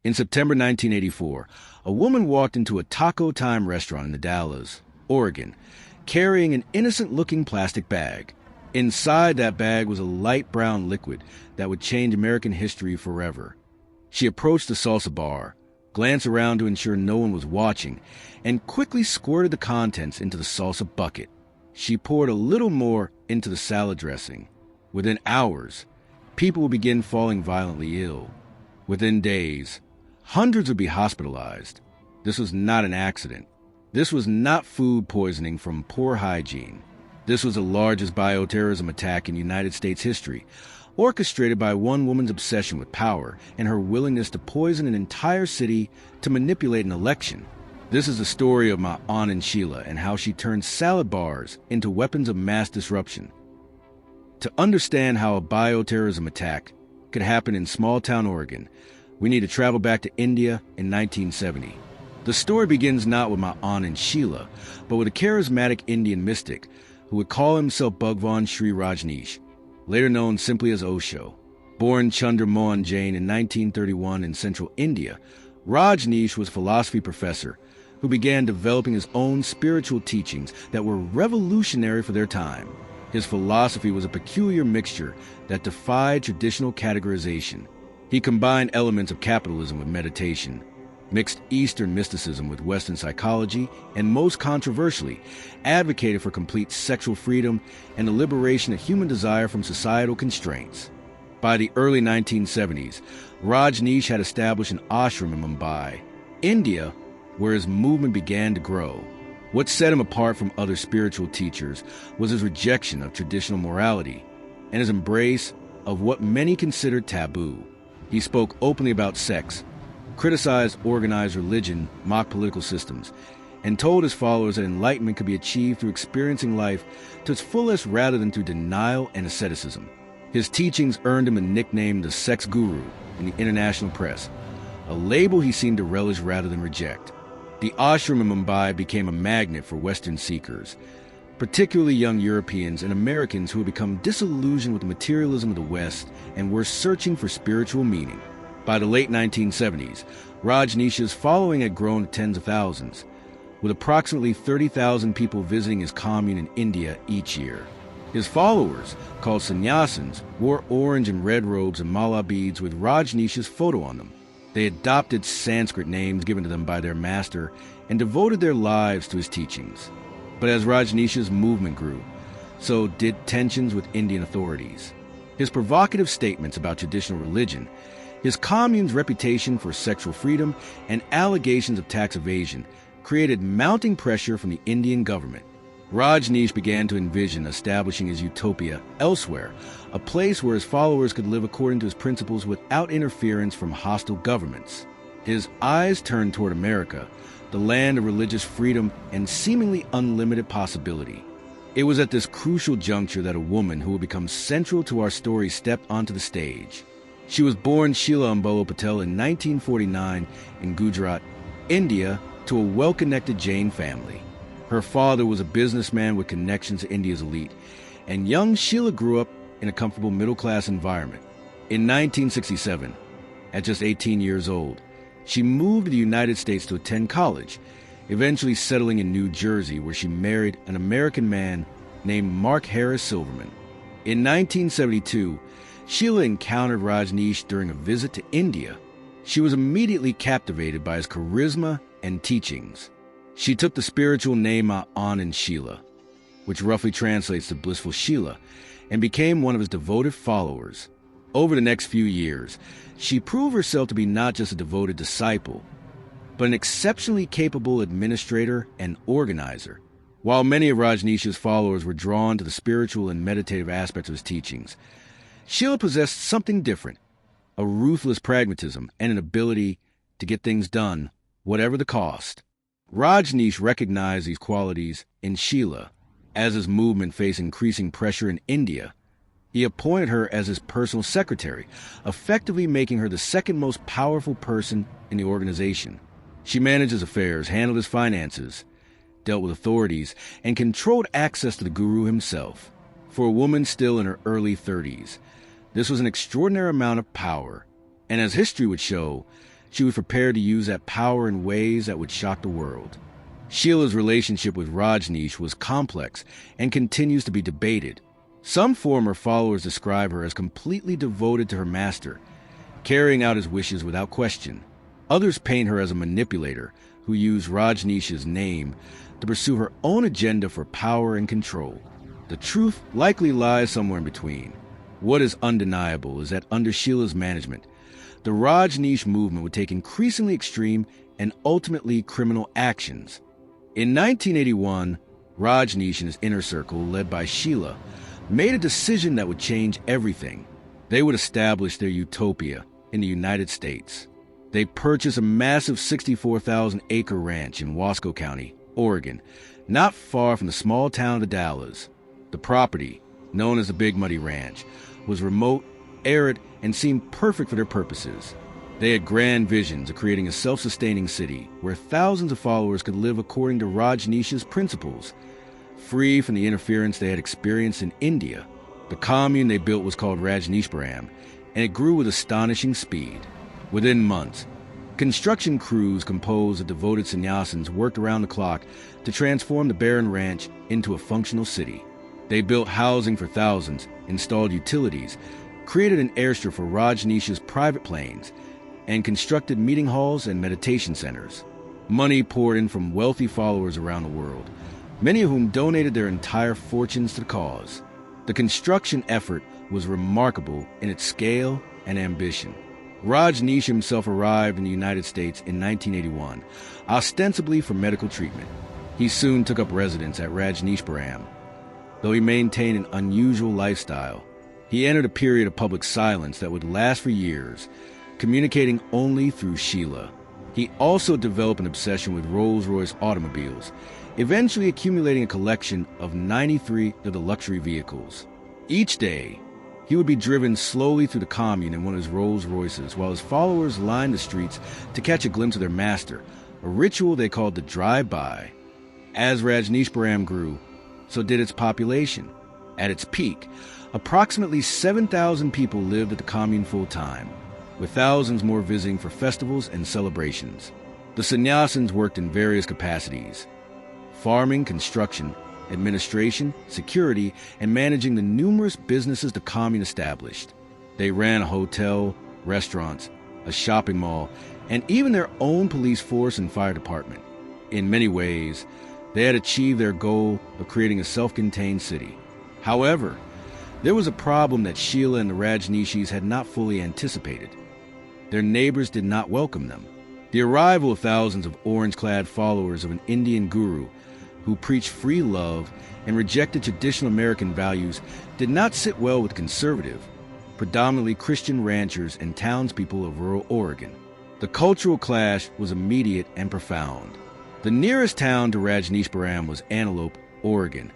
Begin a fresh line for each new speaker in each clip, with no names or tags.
In September 1984, a woman walked into a Taco Time restaurant in the Dalles, Oregon, carrying an innocent-looking plastic bag. Inside that bag was a light brown liquid that would change American history forever. She approached the salsa bar, glanced around to ensure no one was watching, and quickly squirted the contents into the salsa bucket. She poured a little more into the salad dressing. Within hours, people would begin falling violently ill. Within days, hundreds would be hospitalized. This was not an accident. This was not food poisoning from poor hygiene. This was the largest bioterrorism attack in United States history, orchestrated by one woman's obsession with power and her willingness to poison an entire city to manipulate an election. This is the story of my aunt and Sheila and how she turned salad bars into weapons of mass disruption. To understand how a bioterrorism attack could happen in small-town Oregon, we need to travel back to India in 1970. The story begins not with my aunt and Sheila, but with a charismatic Indian mystic who would call himself Bhagwan Sri Rajneeshee, later known simply as Osho. Born Chandra Mohan Jain in 1931 in central India, Rajneeshee was a philosophy professor who began developing his own spiritual teachings that were revolutionary for their time. His philosophy was a peculiar mixture that defied traditional categorization. He combined elements of capitalism with meditation, mixed Eastern mysticism with Western psychology, and most controversially, advocated for complete sexual freedom and the liberation of human desire from societal constraints. By the early 1970s, Rajneeshee had established an ashram in Mumbai, India, where his movement began to grow. What set him apart from other spiritual teachers was his rejection of traditional morality and his embrace of what many considered taboo. He spoke openly about sex, criticized organized religion, mocked political systems, and told his followers that enlightenment could be achieved through experiencing life to its fullest rather than through denial and asceticism. His teachings earned him a nickname, the Sex Guru, in the international press, a label he seemed to relish rather than reject. The ashram in Mumbai became a magnet for Western seekers, particularly young Europeans and Americans who had become disillusioned with the materialism of the West and were searching for spiritual meaning. By the late 1970s, Rajneeshee's following had grown to tens of thousands, with approximately 30,000 people visiting his commune in India each year. His followers, called sannyasins, wore orange and red robes and mala beads with Rajneeshee's photo on them. They adopted Sanskrit names given to them by their master and devoted their lives to his teachings. But as Rajneeshee's movement grew, so did tensions with Indian authorities. His provocative statements about traditional religion, his commune's reputation for sexual freedom, and allegations of tax evasion created mounting pressure from the Indian government. Rajneeshee began to envision establishing his utopia elsewhere, a place where his followers could live according to his principles without interference from hostile governments. His eyes turned toward America, the land of religious freedom and seemingly unlimited possibility. It was at this crucial juncture that a woman who would become central to our story stepped onto the stage. She was born Sheila Ambolo Patel in 1949 in Gujarat, India, to a well-connected Jain family. Her father was a businessman with connections to India's elite, and young Sheila grew up in a comfortable middle-class environment. In 1967, at just 18 years old, she moved to the United States to attend college, eventually settling in New Jersey, where she married an American man named Mark Harris Silverman. In 1972, Sheila encountered Rajneeshee during a visit to India. She was immediately captivated by his charisma and teachings. She took the spiritual name An and Sheila, which roughly translates to blissful Sheila, and became one of his devoted followers. Over the next few years, she proved herself to be not just a devoted disciple, but an exceptionally capable administrator and organizer. While many of Rajneeshee's followers were drawn to the spiritual and meditative aspects of his teachings, Sheila possessed something different, a ruthless pragmatism and an ability to get things done, whatever the cost. Rajneeshee recognized these qualities in Sheila. As his movement faced increasing pressure in India, he appointed her as his personal secretary, effectively making her the second most powerful person in the organization. She managed his affairs, handled his finances, dealt with authorities, and controlled access to the guru himself. For a woman still in her early 30s, this was an extraordinary amount of power. And as history would show, She was prepared to use that power in ways that would shock the world. Sheila's relationship with Rajneeshee was complex and continues to be debated. Some former followers describe her as completely devoted to her master, carrying out his wishes without question. Others paint her as a manipulator who used Rajneeshee's name to pursue her own agenda for power and control. The truth likely lies somewhere in between. What is undeniable is that under Sheila's management, the Rajneeshee movement would take increasingly extreme and ultimately criminal actions. In 1981, Rajneeshee and his inner circle, led by Sheila, made a decision that would change everything. They would establish their utopia in the United States. They purchased a massive 64,000-acre ranch in Wasco County, Oregon, not far from the small town of the Dallas. The property, known as the Big Muddy Ranch, was remote, arid, and seemed perfect for their purposes. They had grand visions of creating a self-sustaining city where thousands of followers could live according to Rajneeshee's principles, free from the interference they had experienced in India. The commune they built was called Rajneeshpuram, and it grew with astonishing speed. Within months, construction crews composed of devoted sannyasins worked around the clock to transform the barren ranch into a functional city. They built housing for thousands, installed utilities, created an airstrip for Rajneeshee's private planes, and constructed meeting halls and meditation centers. Money poured in from wealthy followers around the world, many of whom donated their entire fortunes to the cause. The construction effort was remarkable in its scale and ambition. Rajneeshee himself arrived in the United States in 1981, ostensibly for medical treatment. He soon took up residence at Rajneeshpuram. Though he maintained an unusual lifestyle, he entered a period of public silence that would last for years, communicating only through Sheila. He also developed an obsession with Rolls-Royce automobiles, eventually accumulating a collection of 93 of the luxury vehicles. Each day, he would be driven slowly through the commune in one of his Rolls-Royces while his followers lined the streets to catch a glimpse of their master, a ritual they called the drive-by. As Rajneeshpuram grew, so did its population. At its peak, approximately 7,000 people lived at the commune full-time, with thousands more visiting for festivals and celebrations. The sannyasins worked in various capacities: farming, construction, administration, security, and managing the numerous businesses the commune established. They ran a hotel, restaurants, a shopping mall, and even their own police force and fire department. In many ways, they had achieved their goal of creating a self-contained city. However, there was a problem that Sheila and the Rajneeshees had not fully anticipated. Their neighbors did not welcome them. The arrival of thousands of orange-clad followers of an Indian guru who preached free love and rejected traditional American values did not sit well with conservative, predominantly Christian ranchers and townspeople of rural Oregon. The cultural clash was immediate and profound. The nearest town to Rajneeshpuram was Antelope, Oregon,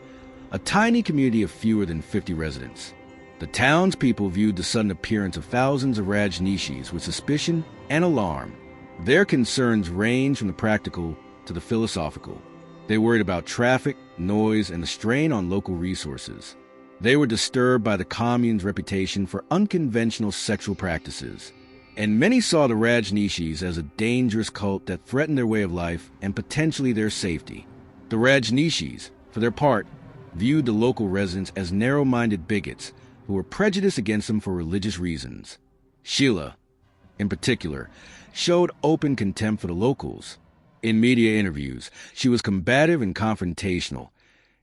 a tiny community of fewer than 50 residents. The townspeople viewed the sudden appearance of thousands of Rajneeshees with suspicion and alarm. Their concerns ranged from the practical to the philosophical. They worried about traffic, noise, and the strain on local resources. They were disturbed by the commune's reputation for unconventional sexual practices, and many saw the Rajneeshees as a dangerous cult that threatened their way of life and potentially their safety. The Rajneeshees, for their part, viewed the local residents as narrow-minded bigots who were prejudiced against them for religious reasons. Sheila, in particular, showed open contempt for the locals. In media interviews, she was combative and confrontational,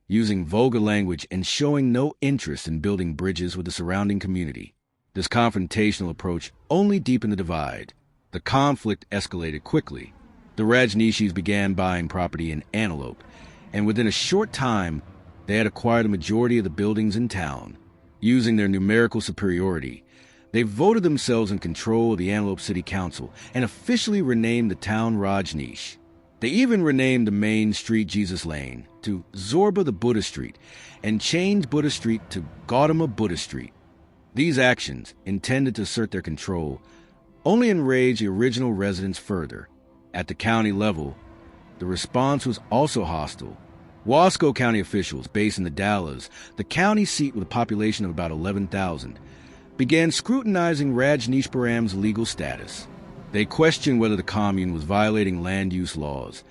using vulgar language and showing no interest in building bridges with the surrounding community. This confrontational approach only deepened the divide. The conflict escalated quickly. The Rajneeshees began buying property in Antelope, and within a short time, they had acquired a majority of the buildings in town. Using their numerical superiority, they voted themselves in control of the Antelope City Council and officially renamed the town Rajneeshee. They even renamed the main street Jesus Lane to Zorba the Buddha Street and changed Buddha Street to Gautama Buddha Street. These actions, intended to assert their control, only enraged the original residents further. At the county level, the response was also hostile. Wasco County officials, based in the Dalles, the county seat with a population of about 11,000, began scrutinizing Rajneeshpuram's legal status. They questioned whether the commune was violating land use laws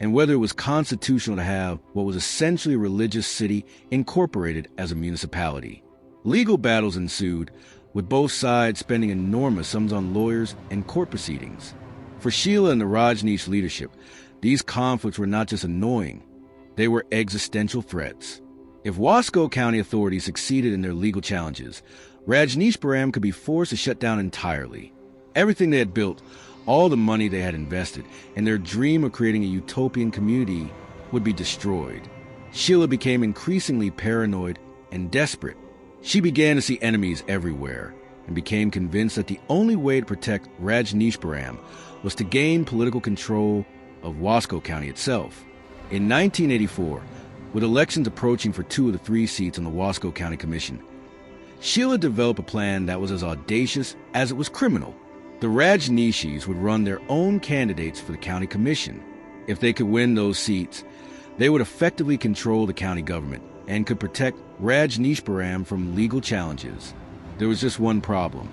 and whether it was constitutional to have what was essentially a religious city incorporated as a municipality. Legal battles ensued, with both sides spending enormous sums on lawyers and court proceedings. For Sheila and the Rajneeshee leadership, these conflicts were not just annoying, they were existential threats. If Wasco County authorities succeeded in their legal challenges, Rajneeshee could be forced to shut down entirely. Everything they had built, all the money they had invested, and their dream of creating a utopian community would be destroyed. Sheila became increasingly paranoid and desperate. She began to see enemies everywhere and became convinced that the only way to protect Rajneeshee was to gain political control of Wasco County itself. In 1984, with elections approaching for 2 of the 3 seats on the Wasco County Commission, Sheila developed a plan that was as audacious as it was criminal. The Rajneeshees would run their own candidates for the county commission. If they could win those seats, they would effectively control the county government and could protect Rajneeshee from legal challenges. There was just one problem.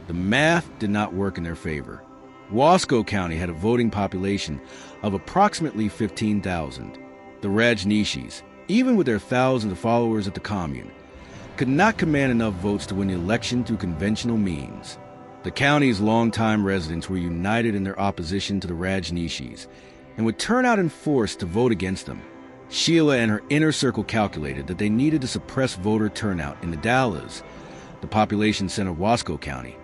The math did not work in their favor. Wasco County had a voting population of approximately 15,000. The Rajneeshees, even with their thousands of followers at the commune, could not command enough votes to win the election through conventional means. The county's longtime residents were united in their opposition to the Rajneeshees and would turn out in force to vote against them. Sheila and her inner circle calculated that they needed to suppress voter turnout in the Dallas, the population center of Wasco County,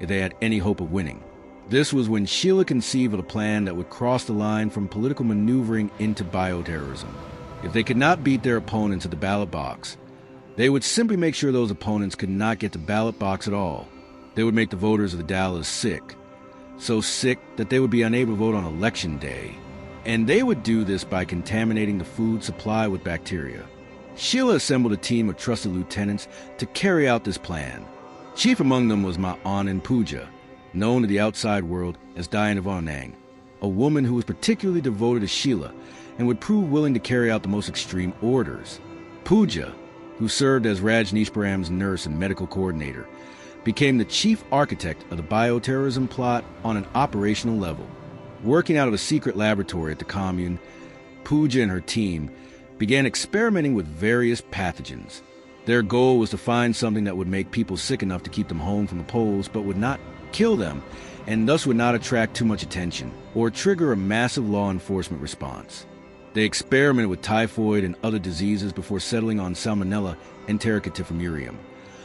if they had any hope of winning. This was when Sheila conceived of a plan that would cross the line from political maneuvering into bioterrorism. If they could not beat their opponents at the ballot box, they would simply make sure those opponents could not get the ballot box at all. They would make the voters of the Dallas sick, so sick that they would be unable to vote on Election Day. And they would do this by contaminating the food supply with bacteria. Sheila assembled a team of trusted lieutenants to carry out this plan. Chief among them was Ma'anan Pooja, known to the outside world as Diana Vonang, a woman who was particularly devoted to Sheila and would prove willing to carry out the most extreme orders. Pooja, who served as Rajneeshee nurse and medical coordinator, became the chief architect of the bioterrorism plot on an operational level. Working out of a secret laboratory at the commune, Pooja and her team began experimenting with various pathogens. Their goal was to find something that would make people sick enough to keep them home from the polls but would not kill them and thus would not attract too much attention or trigger a massive law enforcement response. They experimented with typhoid and other diseases before settling on salmonella enterocotyphimurium,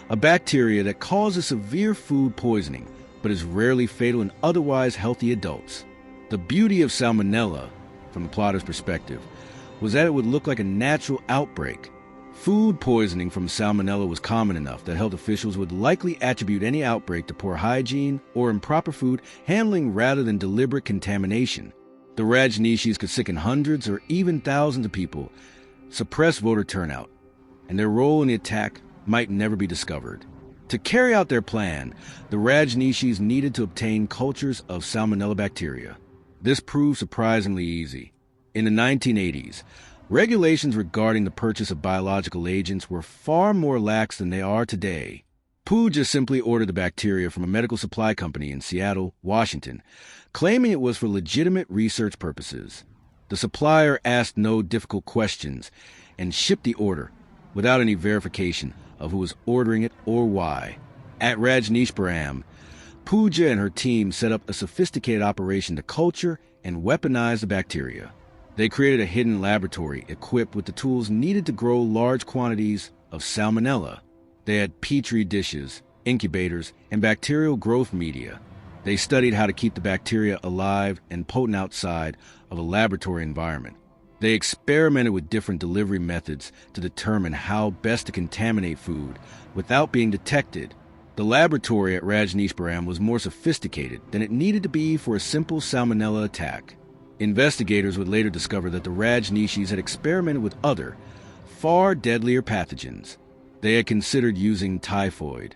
a bacteria that causes severe food poisoning but is rarely fatal in otherwise healthy adults. The beauty of salmonella, from the plotter's perspective, was that it would look like a natural outbreak. Food poisoning from salmonella was common enough that health officials would likely attribute any outbreak to poor hygiene or improper food handling rather than deliberate contamination. The Rajneeshees could sicken hundreds or even thousands of people, suppress voter turnout, and their role in the attack might never be discovered. To carry out their plan, the Rajneeshees needed to obtain cultures of salmonella bacteria. This proved surprisingly easy. In the 1980s, regulations regarding the purchase of biological agents were far more lax than they are today. Pooja simply ordered the bacteria from a medical supply company in Seattle, Washington, claiming it was for legitimate research purposes. The supplier asked no difficult questions and shipped the order without any verification of who was ordering it or why. At Rajneeshee, Pooja and her team set up a sophisticated operation to culture and weaponize the bacteria. They created a hidden laboratory equipped with the tools needed to grow large quantities of salmonella. They had petri dishes, incubators, and bacterial growth media. They studied how to keep the bacteria alive and potent outside of a laboratory environment. They experimented with different delivery methods to determine how best to contaminate food without being detected. The laboratory at Rajneeshee was more sophisticated than it needed to be for a simple salmonella attack. Investigators would later discover that the Rajneeshees had experimented with other, far deadlier pathogens. They had considered using typhoid,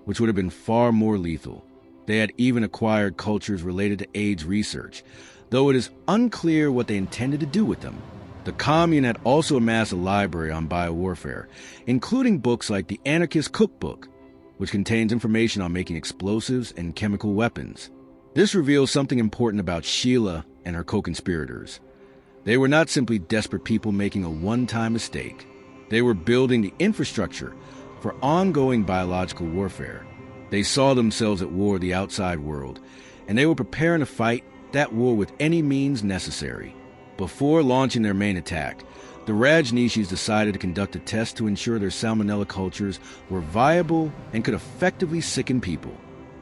which would have been far more lethal. They had even acquired cultures related to AIDS research, though it is unclear what they intended to do with them. The commune had also amassed a library on biowarfare, including books like the Anarchist Cookbook, which contains information on making explosives and chemical weapons. This reveals something important about Sheila and her co-conspirators. They were not simply desperate people making a one-time mistake. They were building the infrastructure for ongoing biological warfare. They saw themselves at war with the outside world, and they were preparing to fight that war with any means necessary. Before launching their main attack, the Rajneeshees decided to conduct a test to ensure their salmonella cultures were viable and could effectively sicken people.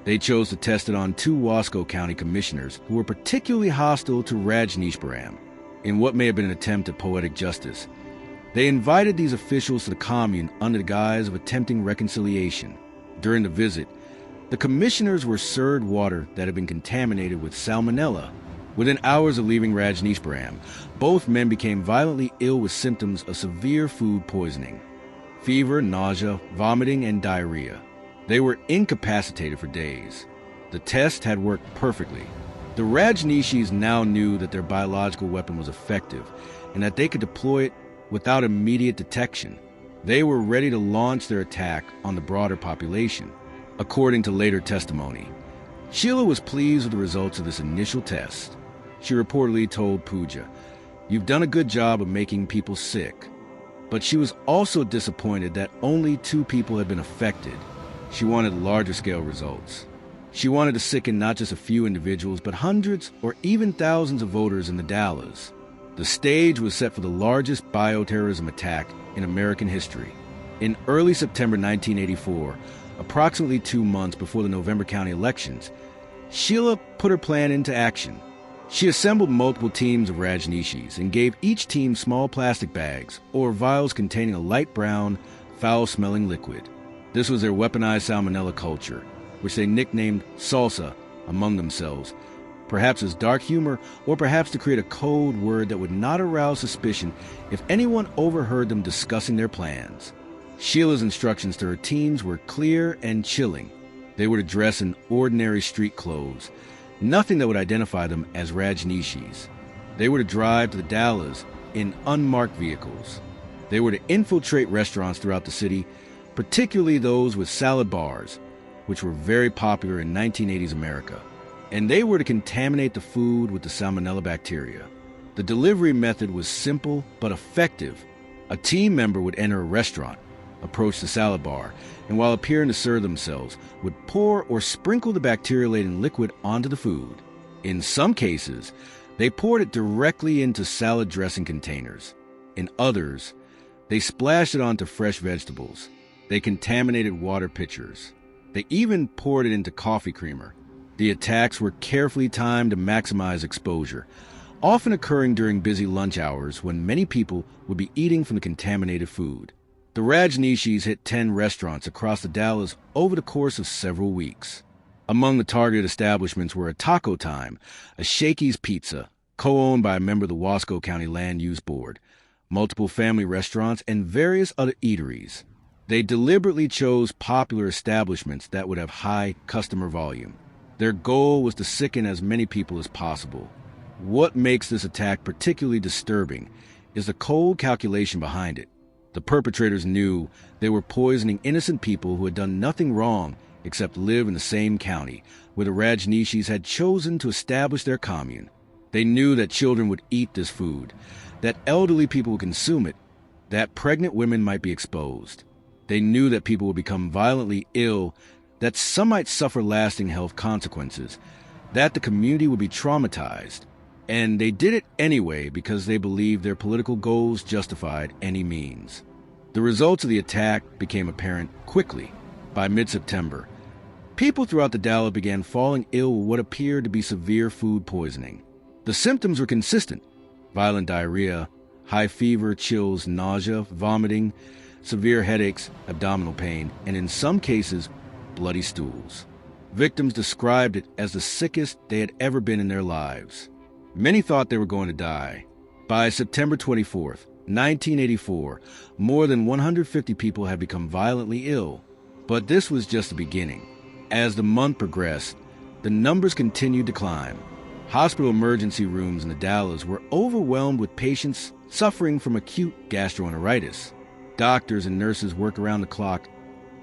They chose to test it on 2 Wasco County commissioners who were particularly hostile to Rajneeshee, in what may have been an attempt at poetic justice. They invited these officials to the commune under the guise of attempting reconciliation. During the visit, the commissioners were served water that had been contaminated with salmonella. Within hours of leaving Rajneeshee, both men became violently ill with symptoms of severe food poisoning: fever, nausea, vomiting, and diarrhea. They were incapacitated for days. The test had worked perfectly. The Rajneeshees now knew that their biological weapon was effective and that they could deploy it without immediate detection. They were ready to launch their attack on the broader population. According to later testimony, Sheila was pleased with the results of this initial test. She reportedly told Pooja, "You've done a good job of making people sick." But she was also disappointed that only 2 people had been affected. She wanted larger-scale results. She wanted to sicken not just a few individuals, but hundreds or even thousands of voters in the Dallas. The stage was set for the largest bioterrorism attack in American history. In early September 1984, approximately 2 months before the November county elections, Sheila put her plan into action. She assembled multiple teams of Rajneeshees and gave each team small plastic bags or vials containing a light brown, foul-smelling liquid. This was their weaponized salmonella culture, which they nicknamed salsa among themselves, perhaps as dark humor or perhaps to create a code word that would not arouse suspicion if anyone overheard them discussing their plans. Sheila's instructions to her teams were clear and chilling. They were to dress in ordinary street clothes, nothing that would identify them as Rajneeshees. They were to drive to the Dallas in unmarked vehicles. They were to infiltrate restaurants throughout the city, particularly those with salad bars, which were very popular in 1980s America. And they were to contaminate the food with the salmonella bacteria. The delivery method was simple but effective. A team member would enter a restaurant, approach the salad bar, and while appearing to serve themselves, would pour or sprinkle the bacteria-laden liquid onto the food. In some cases, they poured it directly into salad dressing containers. In others, they splashed it onto fresh vegetables. They contaminated water pitchers. They even poured it into coffee creamer. The attacks were carefully timed to maximize exposure, often occurring during busy lunch hours when many people would be eating from the contaminated food. The Rajneeshees hit 10 restaurants across the Dallas over the course of several weeks. Among the targeted establishments were a Taco Time, a Shakey's Pizza, co-owned by a member of the Wasco County Land Use Board, multiple family restaurants, and various other eateries. They deliberately chose popular establishments that would have high customer volume. Their goal was to sicken as many people as possible. What makes this attack particularly disturbing is the cold calculation behind it. The perpetrators knew they were poisoning innocent people who had done nothing wrong except live in the same county where the Rajneeshees had chosen to establish their commune. They knew that children would eat this food, that elderly people would consume it, that pregnant women might be exposed. They knew that people would become violently ill, that some might suffer lasting health consequences, that the community would be traumatized. And they did it anyway because they believed their political goals justified any means. The results of the attack became apparent quickly. By mid-September, people throughout the Dallas began falling ill with what appeared to be severe food poisoning. The symptoms were consistent: violent diarrhea, high fever, chills, nausea, vomiting, severe headaches, abdominal pain, and in some cases, bloody stools. Victims described it as the sickest they had ever been in their lives. Many thought they were going to die. By September 24th, 1984, more than 150 people had become violently ill. But this was just the beginning. As the month progressed, the numbers continued to climb. Hospital emergency rooms in the Dallas were overwhelmed with patients suffering from acute gastroenteritis. Doctors and nurses worked around the clock,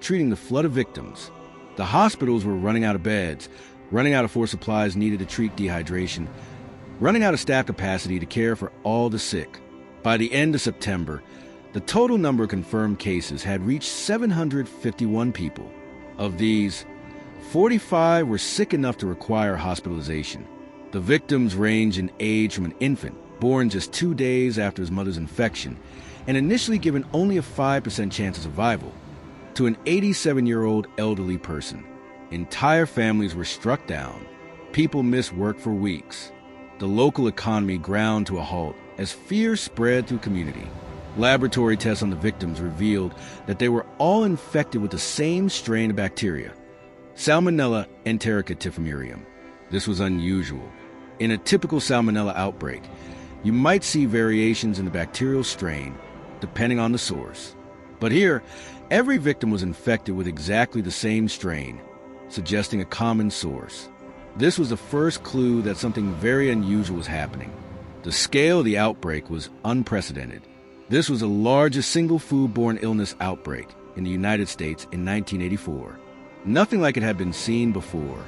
treating the flood of victims. The hospitals were running out of beds, running out of force supplies needed to treat dehydration, running out of staff capacity to care for all the sick. By the end of September, the total number of confirmed cases had reached 751 people. Of these, 45 were sick enough to require hospitalization. The victims range in age from an infant, born just 2 days after his mother's infection, and initially given only a 5% chance of survival, to an 87-year-old elderly person. Entire families were struck down. People missed work for weeks. The local economy ground to a halt as fear spread through community. Laboratory tests on the victims revealed that they were all infected with the same strain of bacteria, Salmonella enterica. This was unusual. In a typical Salmonella outbreak, you might see variations in the bacterial strain depending on the source. But here, every victim was infected with exactly the same strain, suggesting a common source. This was the first clue that something very unusual was happening. The scale of the outbreak was unprecedented. This was the largest single foodborne illness outbreak in the United States in 1984. Nothing like it had been seen before.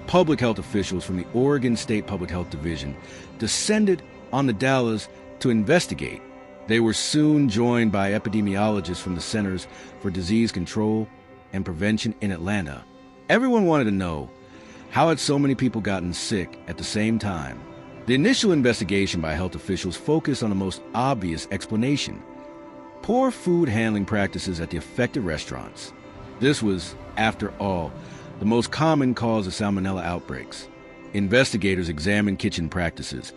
Public health officials from the Oregon State Public Health Division descended on the Dalles to investigate. They were soon joined by epidemiologists from the Centers for Disease Control and Prevention in Atlanta. Everyone wanted to know, how had so many people gotten sick at the same time? The initial investigation by health officials focused on the most obvious explanation: poor food handling practices at the affected restaurants. This was, after all, the most common cause of salmonella outbreaks. Investigators examined kitchen practices,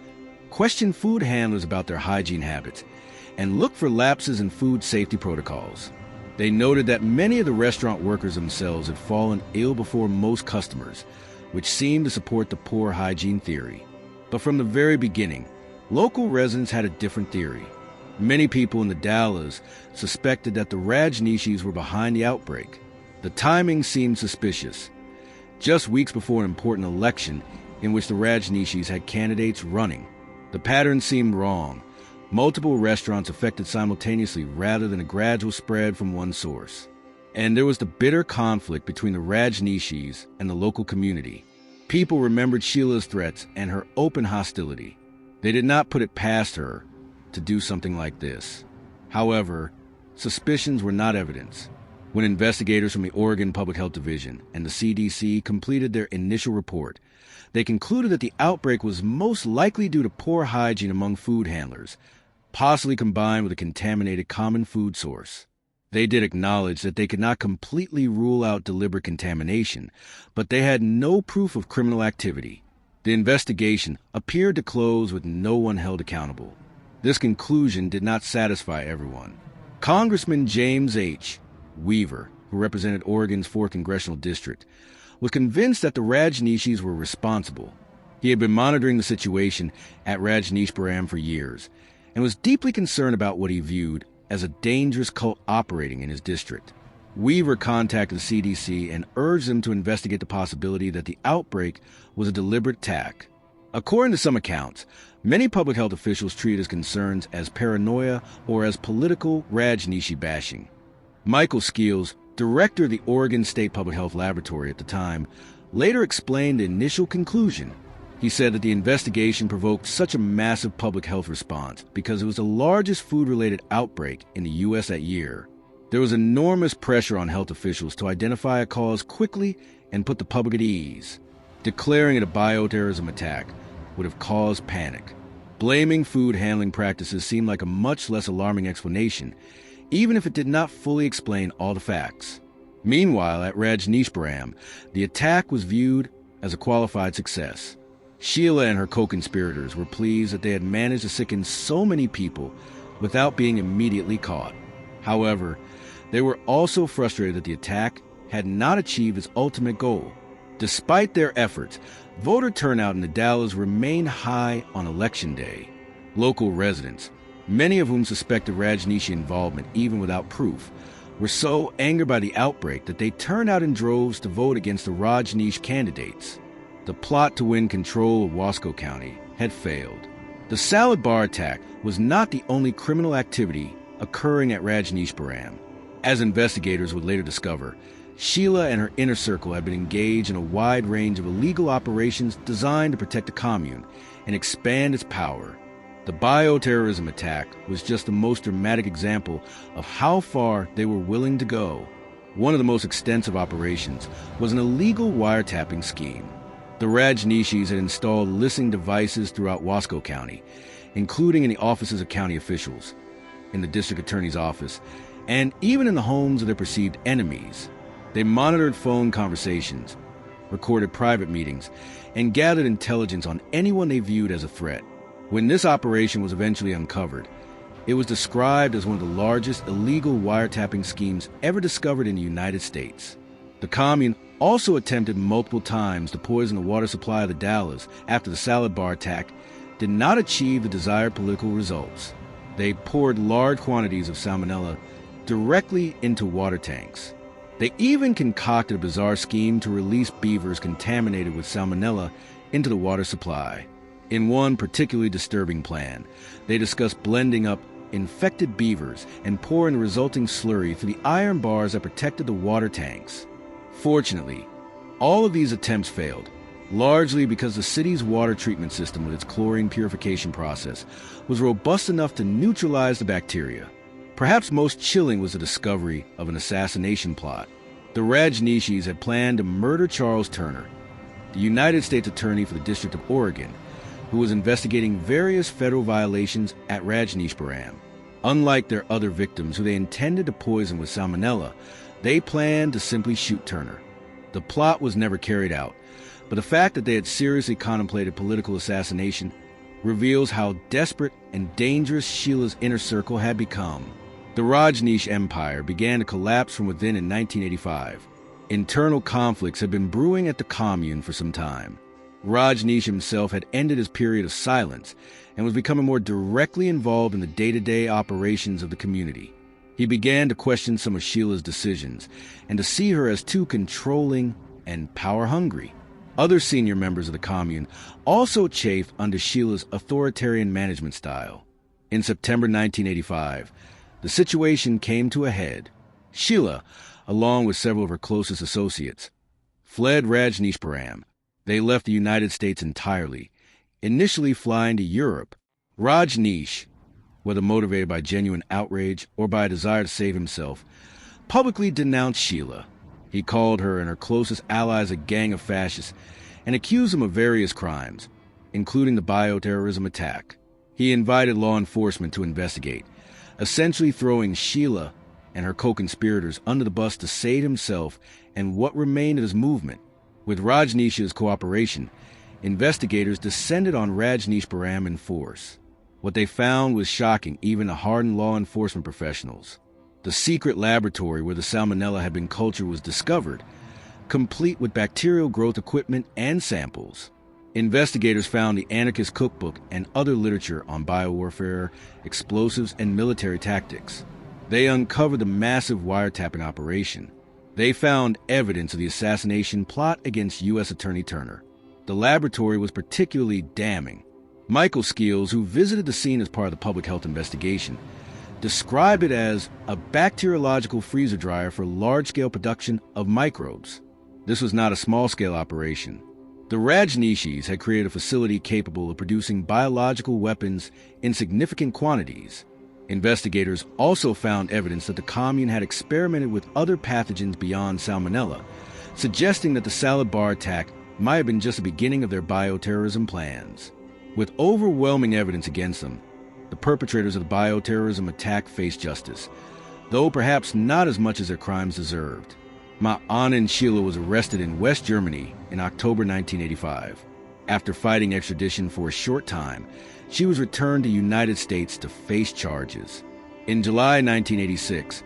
questioned food handlers about their hygiene habits, and looked for lapses in food safety protocols. They noted that many of the restaurant workers themselves had fallen ill before most customers, which seemed to support the poor hygiene theory. But from the very beginning, local residents had a different theory. Many people in the Dalles suspected that the Rajneeshees were behind the outbreak. The timing seemed suspicious. Just weeks before an important election in which the Rajneeshees had candidates running. The pattern seemed wrong. Multiple restaurants affected simultaneously rather than a gradual spread from one source. And there was the bitter conflict between the Rajneeshees and the local community. People remembered Sheila's threats and her open hostility. They did not put it past her to do something like this. However, suspicions were not evidence. When investigators from the Oregon Public Health Division and the CDC completed their initial report, they concluded that the outbreak was most likely due to poor hygiene among food handlers, possibly combined with a contaminated common food source. They did acknowledge that they could not completely rule out deliberate contamination, but they had no proof of criminal activity. The investigation appeared to close with no one held accountable. This conclusion did not satisfy everyone. Congressman James H. Weaver, who represented Oregon's 4th Congressional District, was convinced that the Rajneeshees were responsible. He had been monitoring the situation at Rajneeshee for years and was deeply concerned about what he viewed as a dangerous cult operating in his district. Weaver contacted the CDC and urged them to investigate the possibility that the outbreak was a deliberate attack. According to some accounts, many public health officials treated his concerns as paranoia or as political Rajneeshee bashing. Michael Skeels, director of the Oregon State Public Health Laboratory at the time, later explained the initial conclusion. He said that the investigation provoked such a massive public health response because it was the largest food-related outbreak in the U.S. that year. There was enormous pressure on health officials to identify a cause quickly and put the public at ease. Declaring it a bioterrorism attack would have caused panic. Blaming food handling practices seemed like a much less alarming explanation, even if it did not fully explain all the facts. Meanwhile, at Rajneeshee, the attack was viewed as a qualified success. Sheila and her co-conspirators were pleased that they had managed to sicken so many people without being immediately caught. However, they were also frustrated that the attack had not achieved its ultimate goal. Despite their efforts, voter turnout in the Dalles remained high on Election Day. Local residents, many of whom suspected Rajneeshee involvement even without proof, were so angered by the outbreak that they turned out in droves to vote against the Rajneeshee candidates. The plot to win control of Wasco County had failed. The salad bar attack was not the only criminal activity occurring at Rajneeshee. As investigators would later discover, Sheila and her inner circle had been engaged in a wide range of illegal operations designed to protect the commune and expand its power. The bioterrorism attack was just the most dramatic example of how far they were willing to go. One of the most extensive operations was an illegal wiretapping scheme. The Rajneeshees had installed listening devices throughout Wasco County, including in the offices of county officials, in the district attorney's office, and even in the homes of their perceived enemies. They monitored phone conversations, recorded private meetings, and gathered intelligence on anyone they viewed as a threat. When this operation was eventually uncovered, it was described as one of the largest illegal wiretapping schemes ever discovered in the United States. The commune also attempted multiple times to poison the water supply of the Dallas after the salad bar attack did not achieve the desired political results. They poured large quantities of salmonella directly into water tanks. They even concocted a bizarre scheme to release beavers contaminated with salmonella into the water supply. In one particularly disturbing plan, they discussed blending up infected beavers and pouring the resulting slurry through the iron bars that protected the water tanks. Fortunately, all of these attempts failed, largely because the city's water treatment system with its chlorine purification process was robust enough to neutralize the bacteria. Perhaps most chilling was the discovery of an assassination plot. The Rajneeshees had planned to murder Charles Turner, the United States Attorney for the District of Oregon, who was investigating various federal violations at Rajneeshee. Unlike their other victims who they intended to poison with salmonella, they planned to simply shoot Turner. The plot was never carried out, but the fact that they had seriously contemplated political assassination reveals how desperate and dangerous Sheila's inner circle had become. The Rajneeshee Empire began to collapse from within in 1985. Internal conflicts had been brewing at the commune for some time. Rajneeshee himself had ended his period of silence and was becoming more directly involved in the day-to-day operations of the community. He began to question some of Sheila's decisions and to see her as too controlling and power-hungry. Other senior members of the commune also chafed under Sheila's authoritarian management style. In September 1985, the situation came to a head. Sheila, along with several of her closest associates, fled Rajneeshee. They left the United States entirely, initially flying to Europe. Rajneeshee, whether motivated by genuine outrage or by a desire to save himself, publicly denounced Sheila. He called her and her closest allies a gang of fascists and accused them of various crimes, including the bioterrorism attack. He invited law enforcement to investigate, essentially throwing Sheila and her co-conspirators under the bus to save himself and what remained of his movement. With Rajneeshee's cooperation, investigators descended on Rajneeshee in force. What they found was shocking even to hardened law enforcement professionals. The secret laboratory where the salmonella had been cultured was discovered, complete with bacterial growth equipment and samples. Investigators found the anarchist cookbook and other literature on biowarfare, explosives, and military tactics. They uncovered the massive wiretapping operation. They found evidence of the assassination plot against U.S. Attorney Turner. The laboratory was particularly damning. Michael Skeels, who visited the scene as part of the public health investigation, described it as a bacteriological freezer dryer for large-scale production of microbes. This was not a small-scale operation. The Rajneeshees had created a facility capable of producing biological weapons in significant quantities. Investigators also found evidence that the commune had experimented with other pathogens beyond salmonella, suggesting that the salad bar attack might have been just the beginning of their bioterrorism plans. With overwhelming evidence against them, the perpetrators of the bioterrorism attack faced justice, though perhaps not as much as their crimes deserved. Ma'anen Sheila was arrested in West Germany in October 1985. After fighting extradition for a short time, she was returned to the United States to face charges. In July 1986,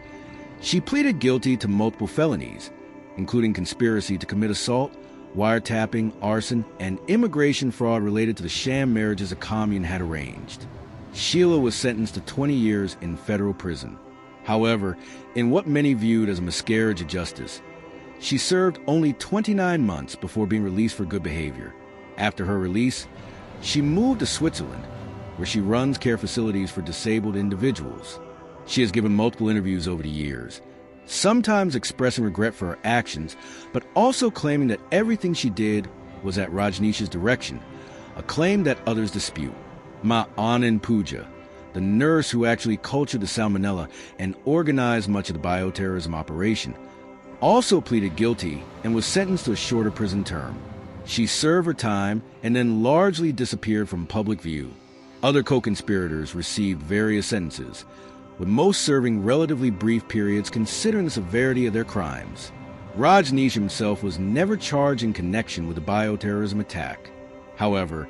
she pleaded guilty to multiple felonies, including conspiracy to commit assault, wiretapping, arson, and immigration fraud related to the sham marriages a commune had arranged. Sheila was sentenced to 20 years in federal prison. However, in what many viewed as a miscarriage of justice, she served only 29 months before being released for good behavior. After her release, she moved to Switzerland, where she runs care facilities for disabled individuals. She has given multiple interviews over the years, sometimes expressing regret for her actions, but also claiming that everything she did was at Rajneeshee's direction, a claim that others dispute. Ma Anand Pooja, the nurse who actually cultured the salmonella and organized much of the bioterrorism operation, also pleaded guilty and was sentenced to a shorter prison term. She served her time and then largely disappeared from public view. Other co-conspirators received various sentences, with most serving relatively brief periods considering the severity of their crimes. Rajneeshee himself was never charged in connection with the bioterrorism attack. However,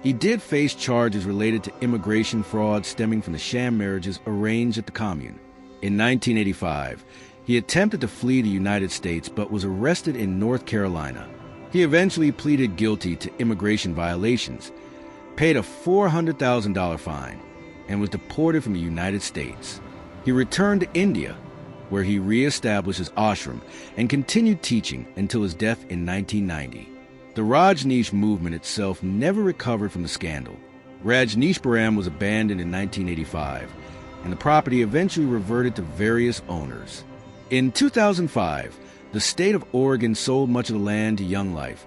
he did face charges related to immigration fraud stemming from the sham marriages arranged at the commune. In 1985, he attempted to flee the United States but was arrested in North Carolina. He eventually pleaded guilty to immigration violations, paid a $400,000 fine, and was deported from the United States. He returned to India, where he re-established his ashram and continued teaching until his death in 1990. The Rajneeshee movement itself never recovered from the scandal. Rajneeshpuram was abandoned in 1985, and the property eventually reverted to various owners. In 2005, the state of Oregon sold much of the land to Young Life,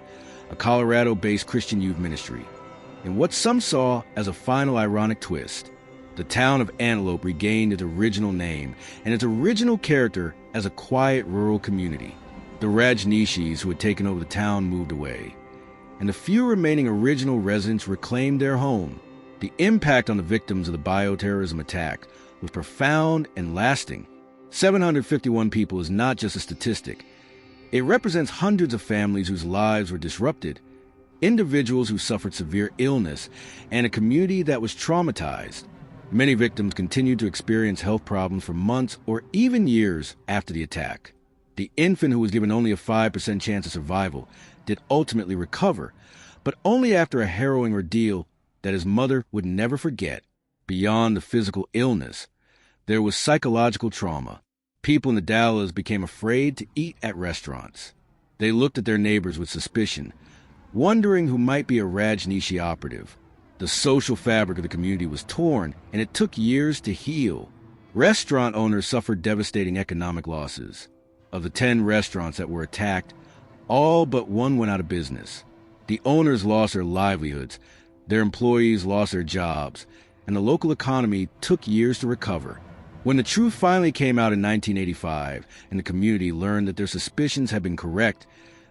a Colorado-based Christian youth ministry. In what some saw as a final ironic twist, the town of Antelope regained its original name and its original character as a quiet rural community. The Rajneeshees who had taken over the town moved away, and the few remaining original residents reclaimed their home. The impact on the victims of the bioterrorism attack was profound and lasting. 751 people is not just a statistic. It represents hundreds of families whose lives were disrupted, individuals who suffered severe illness, and a community that was traumatized. Many victims continued to experience health problems for months or even years after the attack. The infant, who was given only a 5% chance of survival, did ultimately recover, but only after a harrowing ordeal that his mother would never forget. Beyond the physical illness, there was psychological trauma. People in the Dallas became afraid to eat at restaurants. They looked at their neighbors with suspicion, wondering who might be a Rajneeshee operative. The social fabric of the community was torn, and it took years to heal. Restaurant owners suffered devastating economic losses. Of the 10 restaurants that were attacked, all but one went out of business. The owners lost their livelihoods, their employees lost their jobs, and the local economy took years to recover. When the truth finally came out in 1985, and the community learned that their suspicions had been correct,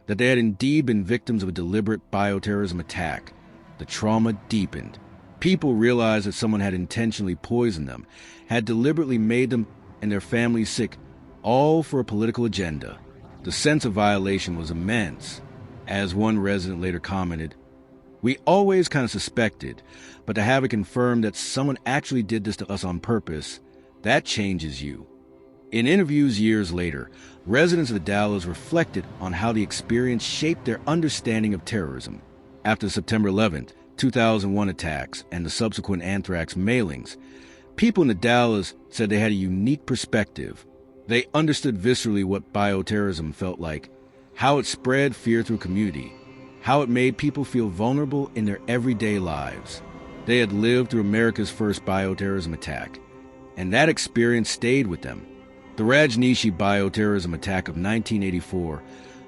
that they had indeed been victims of a deliberate bioterrorism attack, the trauma deepened. People realized that someone had intentionally poisoned them, had deliberately made them and their families sick, all for a political agenda. The sense of violation was immense. As one resident later commented, "We always kind of suspected, but to have it confirmed that someone actually did this to us on purpose, that changes you." In interviews years later, residents of the Dallas reflected on how the experience shaped their understanding of terrorism. After the September 11th, 2001 attacks and the subsequent anthrax mailings, people in the Dallas said they had a unique perspective. They understood viscerally what bioterrorism felt like, how it spread fear through community, how it made people feel vulnerable in their everyday lives. They had lived through America's first bioterrorism attack, and that experience stayed with them. The Rajneeshee bioterrorism attack of 1984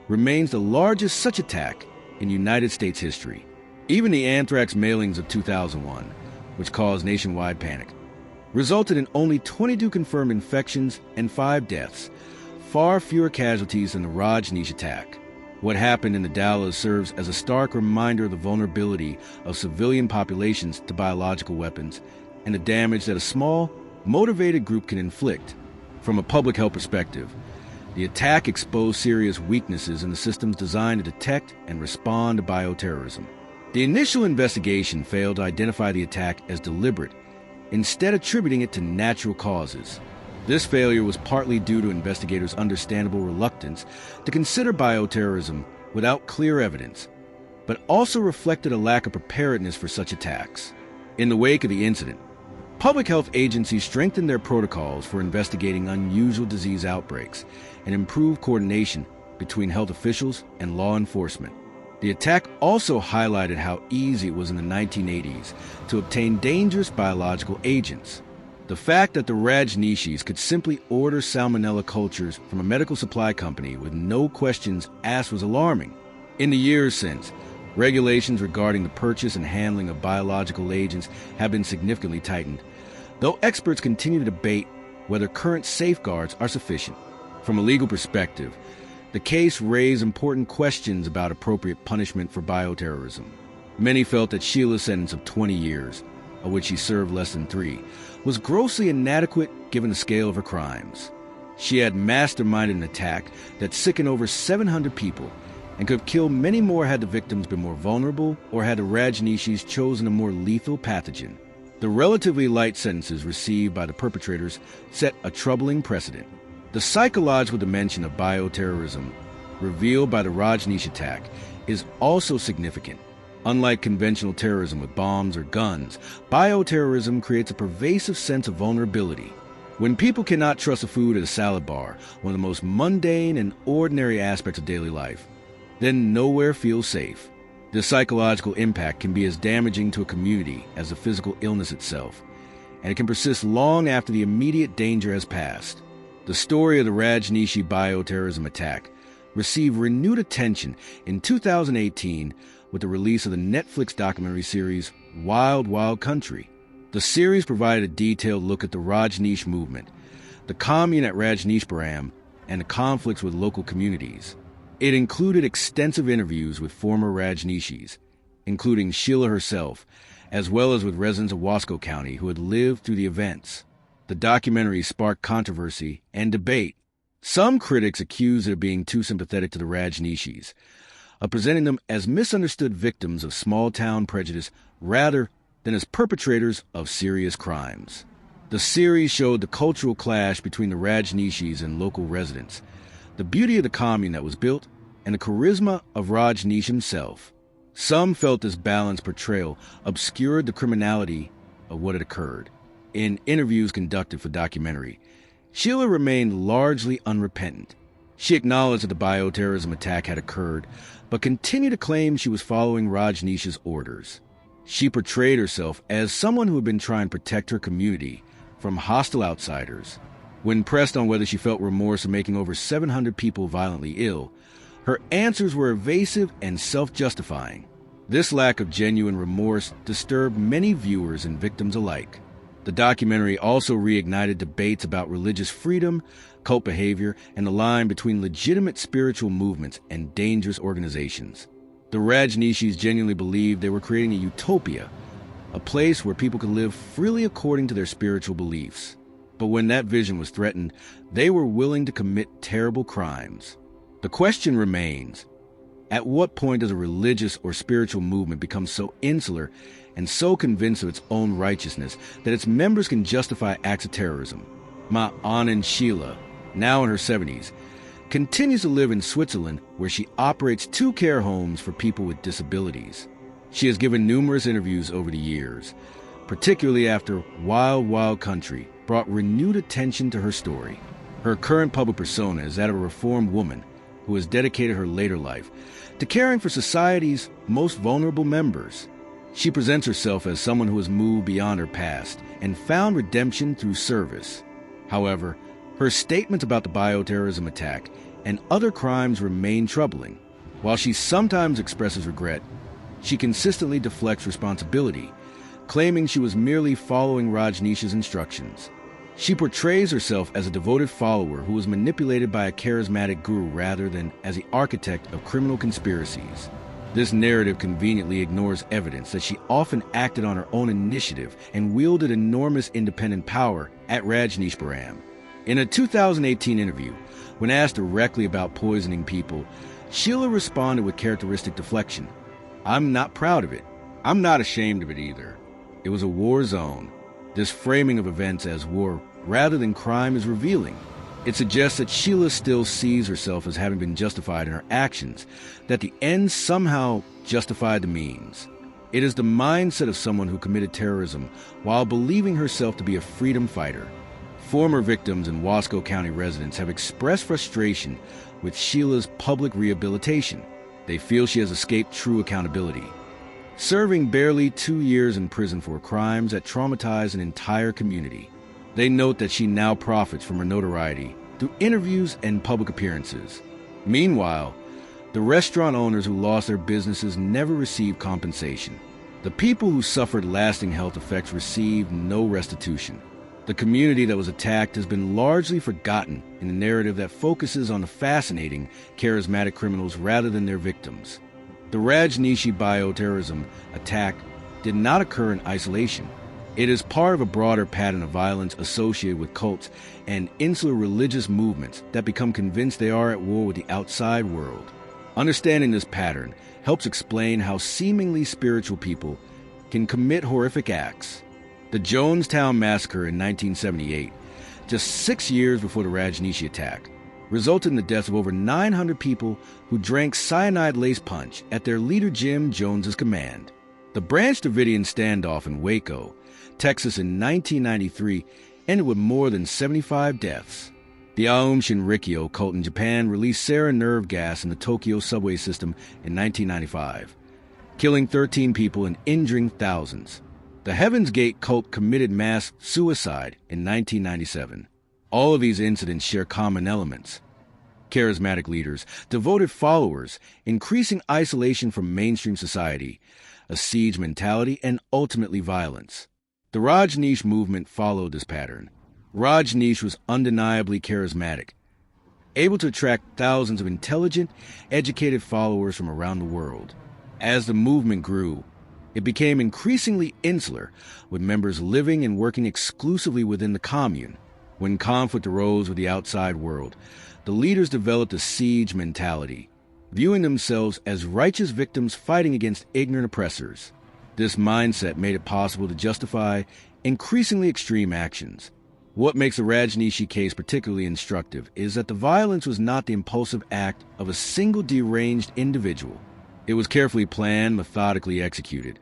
remains the largest such attack in United States history. Even the anthrax mailings of 2001, which caused nationwide panic, resulted in only 22 confirmed infections and 5 deaths, far fewer casualties than the Rajneeshee attack. What happened in the Dallas serves as a stark reminder of the vulnerability of civilian populations to biological weapons and the damage that a small, motivated group can inflict. From a public health perspective, the attack exposed serious weaknesses in the systems designed to detect and respond to bioterrorism. The initial investigation failed to identify the attack as deliberate, instead attributing it to natural causes. This failure was partly due to investigators' understandable reluctance to consider bioterrorism without clear evidence, but also reflected a lack of preparedness for such attacks. In the wake of the incident, public health agencies strengthened their protocols for investigating unusual disease outbreaks and improved coordination between health officials and law enforcement. The attack also highlighted how easy it was in the 1980s to obtain dangerous biological agents. The The fact that the Rajneeshees could simply order salmonella cultures from a medical supply company with no questions asked was alarming. In the years since, regulations regarding the purchase and handling of biological agents have been significantly tightened, though experts continue to debate whether current safeguards are sufficient. From a legal perspective, the case raised important questions about appropriate punishment for bioterrorism. Many felt that Sheila's sentence of 20 years, of which she served less than 3, was grossly inadequate given the scale of her crimes. She had masterminded an attack that sickened over 700 people and could have killed many more had the victims been more vulnerable or had the Rajneeshees chosen a more lethal pathogen. The relatively light sentences received by the perpetrators set a troubling precedent. The psychological dimension of bioterrorism revealed by the Rajneeshee attack is also significant. Unlike conventional terrorism with bombs or guns, bioterrorism creates a pervasive sense of vulnerability. When people cannot trust the food at a salad bar, one of the most mundane and ordinary aspects of daily life, then nowhere feels safe. This psychological impact can be as damaging to a community as the physical illness itself, and it can persist long after the immediate danger has passed. The story of the Rajneeshee bioterrorism attack received renewed attention in 2018 with the release of the Netflix documentary series Wild Wild Country. The series provided a detailed look at the Rajneesh movement, the commune at Rajneeshpuram, and the conflicts with local communities. It included extensive interviews with former Rajneeshees, including Sheila herself, as well as with residents of Wasco County who had lived through the events. The documentary sparked controversy and debate. Some critics accused it of being too sympathetic to the Rajneeshees, of presenting them as misunderstood victims of small-town prejudice rather than as perpetrators of serious crimes. The series showed the cultural clash between the Rajneeshees and local residents, the beauty of the commune that was built, and the charisma of Rajneesh himself. Some felt this balanced portrayal obscured the criminality of what had occurred. In interviews conducted for the documentary, Sheila remained largely unrepentant. She acknowledged that the bioterrorism attack had occurred, but continued to claim she was following Rajneesh's orders. She portrayed herself as someone who had been trying to protect her community from hostile outsiders. When pressed on whether she felt remorse of making over 700 people violently ill, her answers were evasive and self-justifying. This lack of genuine remorse disturbed many viewers and victims alike. The documentary also reignited debates about religious freedom, cult behavior, and the line between legitimate spiritual movements and dangerous organizations. The Rajneeshees genuinely believed they were creating a utopia, a place where people could live freely according to their spiritual beliefs. But when that vision was threatened, they were willing to commit terrible crimes. The question remains, at what point does a religious or spiritual movement become so insular and so convinced of its own righteousness that its members can justify acts of terrorism? Ma Anand Sheila, now in her 70s, continues to live in Switzerland, where she operates 2 care homes for people with disabilities. She has given numerous interviews over the years, particularly after Wild Wild Country brought renewed attention to her story. Her current public persona is that of a reformed woman who has dedicated her later life to caring for society's most vulnerable members. She presents herself as someone who has moved beyond her past and found redemption through service. However, her statements about the bioterrorism attack and other crimes remain troubling. While she sometimes expresses regret, she consistently deflects responsibility, claiming she was merely following Rajneesh's instructions. She portrays herself as a devoted follower who was manipulated by a charismatic guru rather than as the architect of criminal conspiracies. This narrative conveniently ignores evidence that she often acted on her own initiative and wielded enormous independent power at Rajneeshpuram. In a 2018 interview, when asked directly about poisoning people, Sheila responded with characteristic deflection. "I'm not proud of it. I'm not ashamed of it either. It was a war zone." This framing of events as war rather than crime is revealing. It suggests that Sheila still sees herself as having been justified in her actions, that the ends somehow justified the means. It is the mindset of someone who committed terrorism while believing herself to be a freedom fighter. Former victims and Wasco County residents have expressed frustration with Sheila's public rehabilitation. They feel she has escaped true accountability, serving barely 2 years in prison for crimes that traumatized an entire community. They note that she now profits from her notoriety through interviews and public appearances. Meanwhile, the restaurant owners who lost their businesses never received compensation. The people who suffered lasting health effects received no restitution. The community that was attacked has been largely forgotten in a narrative that focuses on the fascinating, charismatic criminals rather than their victims. The Rajneeshee bioterrorism attack did not occur in isolation. It is part of a broader pattern of violence associated with cults and insular religious movements that become convinced they are at war with the outside world. Understanding this pattern helps explain how seemingly spiritual people can commit horrific acts. The Jonestown Massacre in 1978, just 6 years before the Rajneeshee attack, resulted in the deaths of over 900 people who drank cyanide-laced punch at their leader Jim Jones's command. The Branch Davidian standoff in Waco, Texas in 1993 ended with more than 75 deaths. The Aum Shinrikyo cult in Japan released sarin nerve gas in the Tokyo subway system in 1995, killing 13 people and injuring thousands. The Heaven's Gate cult committed mass suicide in 1997. All of these incidents share common elements: charismatic leaders, devoted followers, increasing isolation from mainstream society, a siege mentality, and ultimately violence. The Rajneeshee movement followed this pattern. Rajneeshee was undeniably charismatic, able to attract thousands of intelligent, educated followers from around the world. As the movement grew, it became increasingly insular, with members living and working exclusively within the commune. When conflict arose with the outside world, the leaders developed a siege mentality, viewing themselves as righteous victims fighting against ignorant oppressors. This mindset made it possible to justify increasingly extreme actions. What makes the Rajneeshee case particularly instructive is that the violence was not the impulsive act of a single deranged individual. It was carefully planned, methodically executed,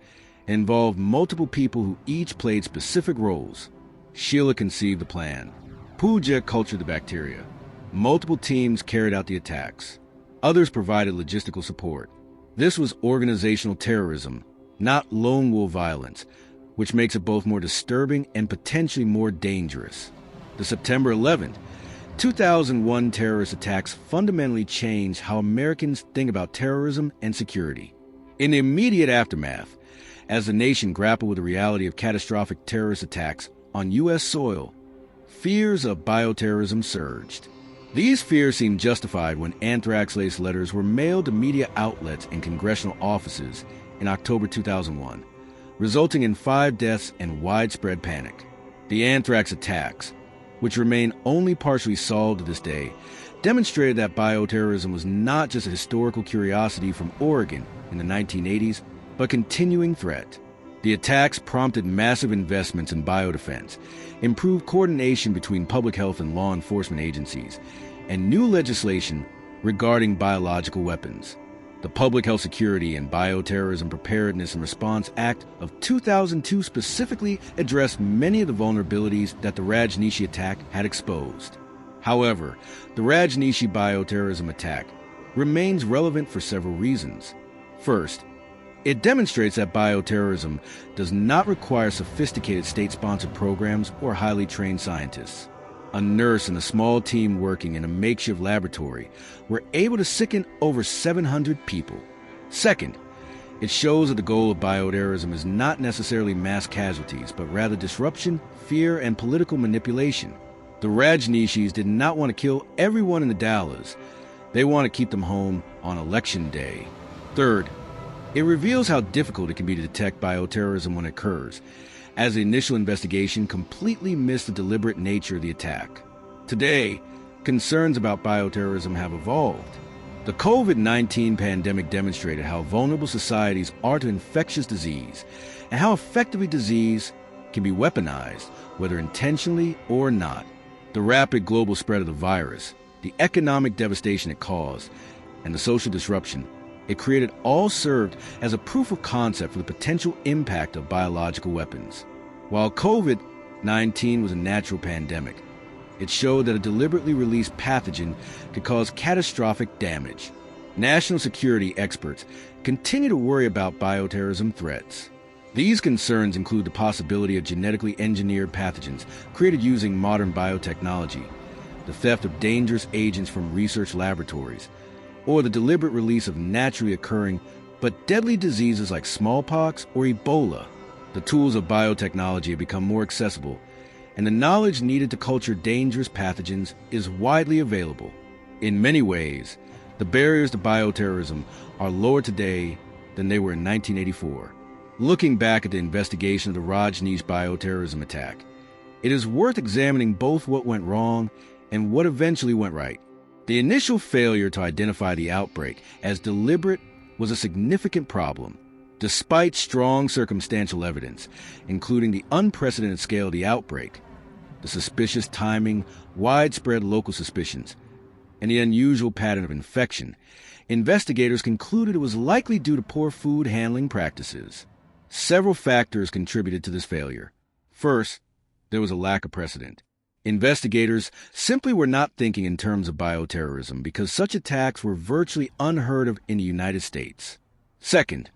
and involved multiple people who each played specific roles. Sheila conceived the plan. Pooja cultured the bacteria. Multiple teams carried out the attacks. Others provided logistical support. This was organizational terrorism, not lone wolf violence, which makes it both more disturbing and potentially more dangerous. The September 11th, 2001 terrorist attacks fundamentally changed how Americans think about terrorism and security. In the immediate aftermath, as the nation grappled with the reality of catastrophic terrorist attacks on U.S. soil, fears of bioterrorism surged. These fears seemed justified when anthrax-laced letters were mailed to media outlets and congressional offices in October 2001, resulting in 5 deaths and widespread panic. The anthrax attacks, which remain only partially solved to this day, demonstrated that bioterrorism was not just a historical curiosity from Oregon in the 1980s, but a continuing threat. The attacks prompted massive investments in biodefense, improved coordination between public health and law enforcement agencies, and new legislation regarding biological weapons. The Public Health Security and Bioterrorism Preparedness and Response Act of 2002 specifically addressed many of the vulnerabilities that the Rajneeshee attack had exposed. However, the Rajneeshee bioterrorism attack remains relevant for several reasons. First, it demonstrates that bioterrorism does not require sophisticated state-sponsored programs or highly trained scientists. A nurse and a small team working in a makeshift laboratory were able to sicken over 700 people. Second, it shows that the goal of bioterrorism is not necessarily mass casualties, but rather disruption, fear, and political manipulation. The Rajneeshees did not want to kill everyone in the Dallas. They want to keep them home on election day. Third, it reveals how difficult it can be to detect bioterrorism when it occurs, as the initial investigation completely missed the deliberate nature of the attack. Today, concerns about bioterrorism have evolved. The COVID-19 pandemic demonstrated how vulnerable societies are to infectious disease, and how effectively disease can be weaponized, whether intentionally or not. The rapid global spread of the virus, the economic devastation it caused, and the social disruption it created all served as a proof of concept for the potential impact of biological weapons. While COVID-19 was a natural pandemic, it showed that a deliberately released pathogen could cause catastrophic damage. National security experts continue to worry about bioterrorism threats. These concerns include the possibility of genetically engineered pathogens created using modern biotechnology, the theft of dangerous agents from research laboratories, or the deliberate release of naturally occurring but deadly diseases like smallpox or Ebola. The tools of biotechnology have become more accessible, and the knowledge needed to culture dangerous pathogens is widely available. In many ways, the barriers to bioterrorism are lower today than they were in 1984. Looking back at the investigation of the Rajneeshee bioterrorism attack, it is worth examining both what went wrong and what eventually went right. The initial failure to identify the outbreak as deliberate was a significant problem. Despite strong circumstantial evidence, including the unprecedented scale of the outbreak, the suspicious timing, widespread local suspicions, and the unusual pattern of infection, investigators concluded it was likely due to poor food handling practices. Several factors contributed to this failure. First, there was a lack of precedent. Investigators simply were not thinking in terms of bioterrorism because such attacks were virtually unheard of in the United States. Second,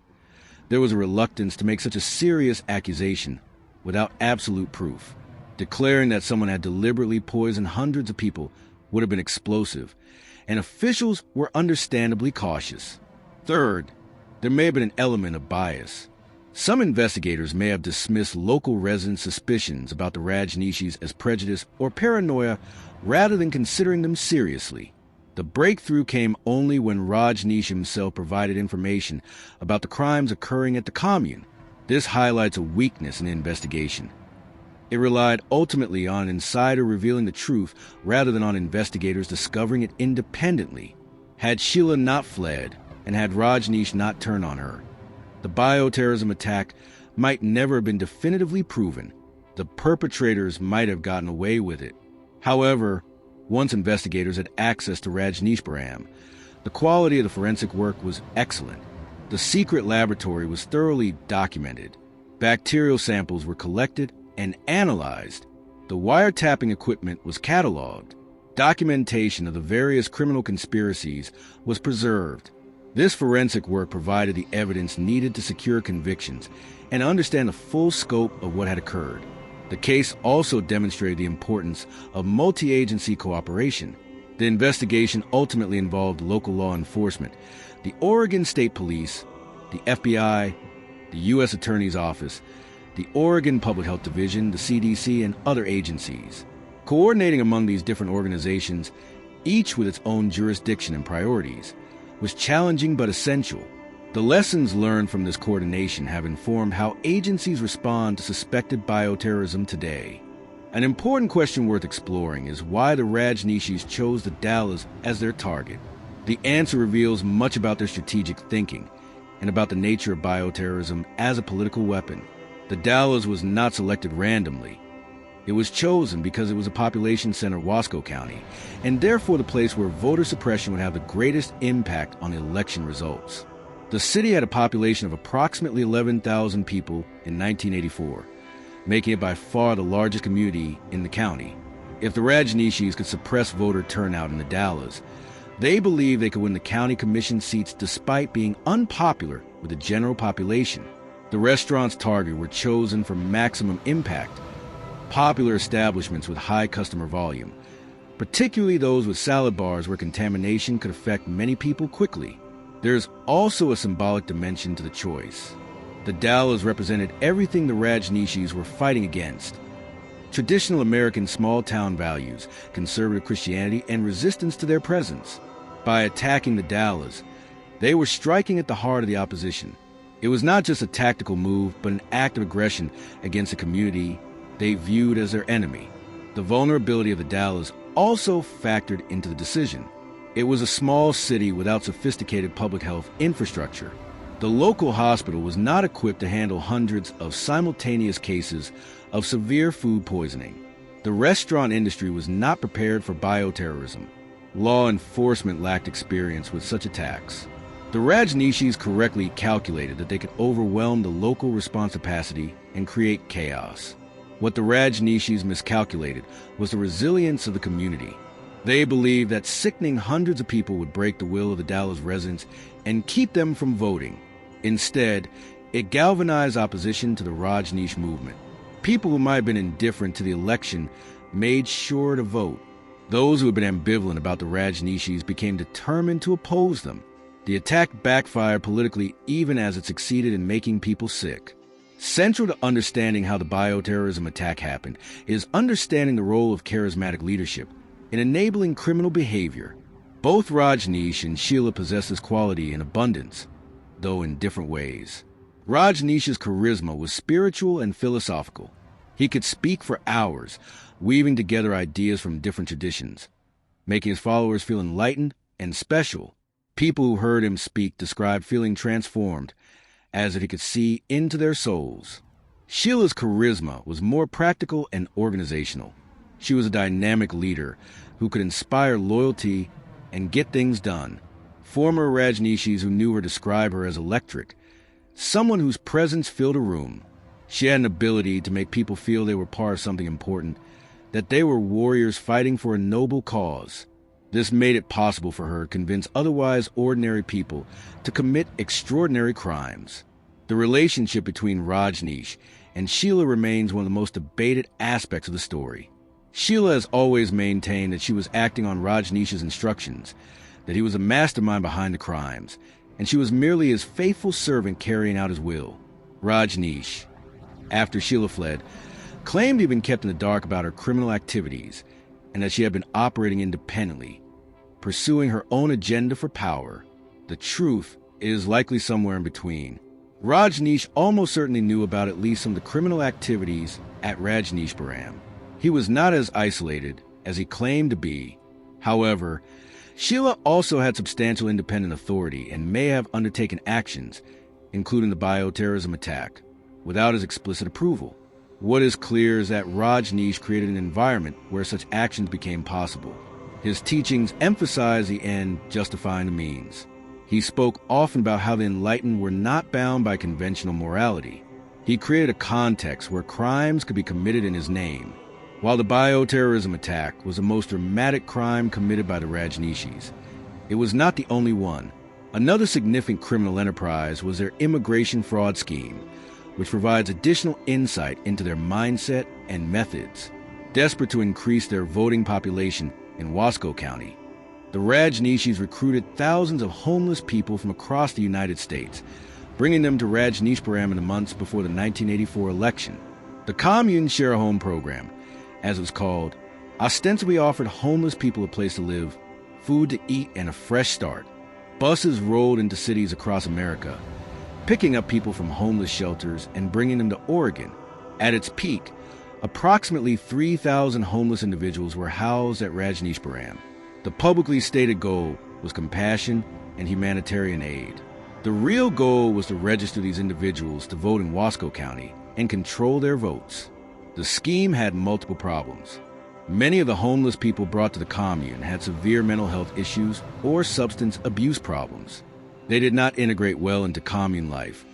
there was a reluctance to make such a serious accusation without absolute proof. Declaring that someone had deliberately poisoned hundreds of people would have been explosive, and officials were understandably cautious. Third, there may have been an element of bias. Some investigators may have dismissed local residents' suspicions about the Rajneeshees as prejudice or paranoia rather than considering them seriously. The breakthrough came only when Rajneeshee himself provided information about the crimes occurring at the commune. This highlights a weakness in the investigation. It relied ultimately on an insider revealing the truth rather than on investigators discovering it independently. Had Sheila not fled, and had Rajneeshee not turned on her, the bioterrorism attack might never have been definitively proven. The perpetrators might have gotten away with it. However, once investigators had access to Rajneeshee, the quality of the forensic work was excellent. The secret laboratory was thoroughly documented. Bacterial samples were collected and analyzed. The wiretapping equipment was cataloged. Documentation of the various criminal conspiracies was preserved. This forensic work provided the evidence needed to secure convictions and understand the full scope of what had occurred. The case also demonstrated the importance of multi-agency cooperation. The investigation ultimately involved local law enforcement, the Oregon State Police, the FBI, the U.S. Attorney's Office, the Oregon Public Health Division, the CDC, and other agencies. Coordinating among these different organizations, each with its own jurisdiction and priorities, was challenging but essential. The lessons learned from this coordination have informed how agencies respond to suspected bioterrorism today. An important question worth exploring is why the Rajneeshees chose the Dallas as their target. The answer reveals much about their strategic thinking and about the nature of bioterrorism as a political weapon. The Dallas was not selected randomly. It was chosen because it was a population center of Wasco County, and therefore the place where voter suppression would have the greatest impact on election results. The city had a population of approximately 11,000 people in 1984, making it by far the largest community in the county. If the Rajneeshees could suppress voter turnout in the Dallas, they believed they could win the county commission seats despite being unpopular with the general population. The restaurants targeted were chosen for maximum impact. Popular establishments with high customer volume, particularly those with salad bars where contamination could affect many people quickly. There's also a symbolic dimension to the choice. The Dallas represented everything the Rajneeshees were fighting against. Traditional American small-town values, conservative Christianity, and resistance to their presence. By attacking the Dallas, they were striking at the heart of the opposition. It was not just a tactical move, but an act of aggression against a community they viewed as their enemy. The vulnerability of the Dallas also factored into the decision. It was a small city without sophisticated public health infrastructure. The local hospital was not equipped to handle hundreds of simultaneous cases of severe food poisoning. The restaurant industry was not prepared for bioterrorism. Law enforcement lacked experience with such attacks. The Rajneeshees correctly calculated that they could overwhelm the local response capacity and create chaos. What the Rajneeshees miscalculated was the resilience of the community. They believed that sickening hundreds of people would break the will of the Dallas residents and keep them from voting. Instead, It galvanized opposition to the Rajneeshee movement. People who might have been indifferent to the election made sure to vote. Those who had been ambivalent about the Rajneeshees became determined to oppose them. The attack backfired politically even as it succeeded in making people sick. Central to understanding how the bioterrorism attack happened is understanding the role of charismatic leadership in enabling criminal behavior. Both Rajneeshee and Sheila possessed this quality in abundance, though in different ways. Rajneeshee's charisma was spiritual and philosophical. He could speak for hours, weaving together ideas from different traditions, making his followers feel enlightened and special. People who heard him speak described feeling transformed, as if he could see into their souls. Sheila's charisma was more practical and organizational. She was a dynamic leader who could inspire loyalty and get things done. Former Rajneeshees who knew her describe her as electric, someone whose presence filled a room. She had an ability to make people feel they were part of something important, that they were warriors fighting for a noble cause. This made it possible for her to convince otherwise ordinary people to commit extraordinary crimes. The relationship between Rajneeshee and Sheila remains one of the most debated aspects of the story. Sheila has always maintained that she was acting on Rajneeshee's instructions, that he was a mastermind behind the crimes, and she was merely his faithful servant carrying out his will. Rajneeshee, after Sheila fled, claimed he'd been kept in the dark about her criminal activities and that she had been operating independently, pursuing her own agenda for power. The truth is likely somewhere in between. Rajneeshee almost certainly knew about at least some of the criminal activities at Rajneeshpuram. He was not as isolated as he claimed to be. However, Sheila also had substantial independent authority and may have undertaken actions, including the bioterrorism attack, without his explicit approval. What is clear is that Rajneeshee created an environment where such actions became possible. His teachings emphasized the end justifying the means. He spoke often about how the enlightened were not bound by conventional morality. He created a context where crimes could be committed in his name. While the bioterrorism attack was the most dramatic crime committed by the Rajneeshees, it was not the only one. Another significant criminal enterprise was their immigration fraud scheme, which provides additional insight into their mindset and methods. Desperate to increase their voting population in Wasco County, the Rajneeshees recruited thousands of homeless people from across the United States, bringing them to Rajneeshpuram in the months before the 1984 election. The Commune Share a Home program, as it was called, ostensibly offered homeless people a place to live, food to eat, and a fresh start. Buses rolled into cities across America, picking up people from homeless shelters and bringing them to Oregon. At its peak, approximately 3,000 homeless individuals were housed at Rajneeshpuram. The publicly stated goal was compassion and humanitarian aid. The real goal was to register these individuals to vote in Wasco County and control their votes. The scheme had multiple problems. Many of the homeless people brought to the commune had severe mental health issues or substance abuse problems. They did not integrate well into commune life,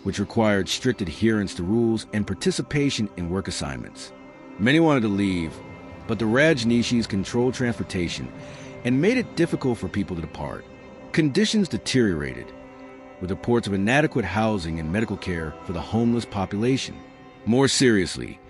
which required strict adherence to rules and participation in work assignments. Many wanted to leave, but the Rajneeshees controlled transportation and made it difficult for people to depart. Conditions deteriorated, with reports of inadequate housing and medical care for the homeless population. More seriously,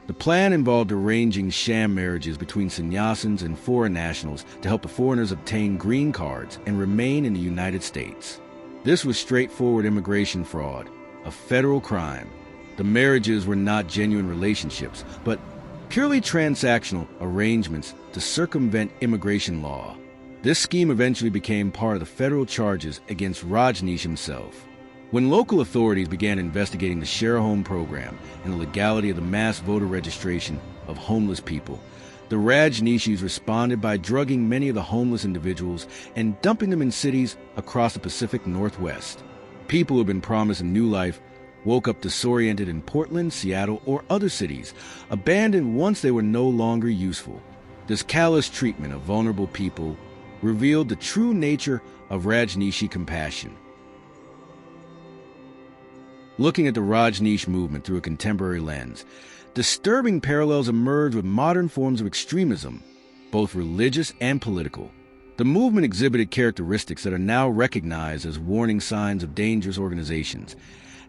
the plan involved arranging sham marriages between sannyasins and foreign nationals to help the foreigners obtain green cards and remain in the United States. This was straightforward immigration fraud, a federal crime. The marriages were not genuine relationships, but purely transactional arrangements to circumvent immigration law. This scheme eventually became part of the federal charges against Rajneeshee himself. When local authorities began investigating the Share a Home program and the legality of the mass voter registration of homeless people, the Rajneeshees responded by drugging many of the homeless individuals and dumping them in cities across the Pacific Northwest. People who had been promised a new life woke up disoriented in Portland, Seattle, or other cities, abandoned once they were no longer useful. This callous treatment of vulnerable people revealed the true nature of Rajneeshee compassion. Looking at the Rajneeshee movement through a contemporary lens, disturbing parallels emerge with modern forms of extremism, both religious and political. The movement exhibited characteristics that are now recognized as warning signs of dangerous organizations,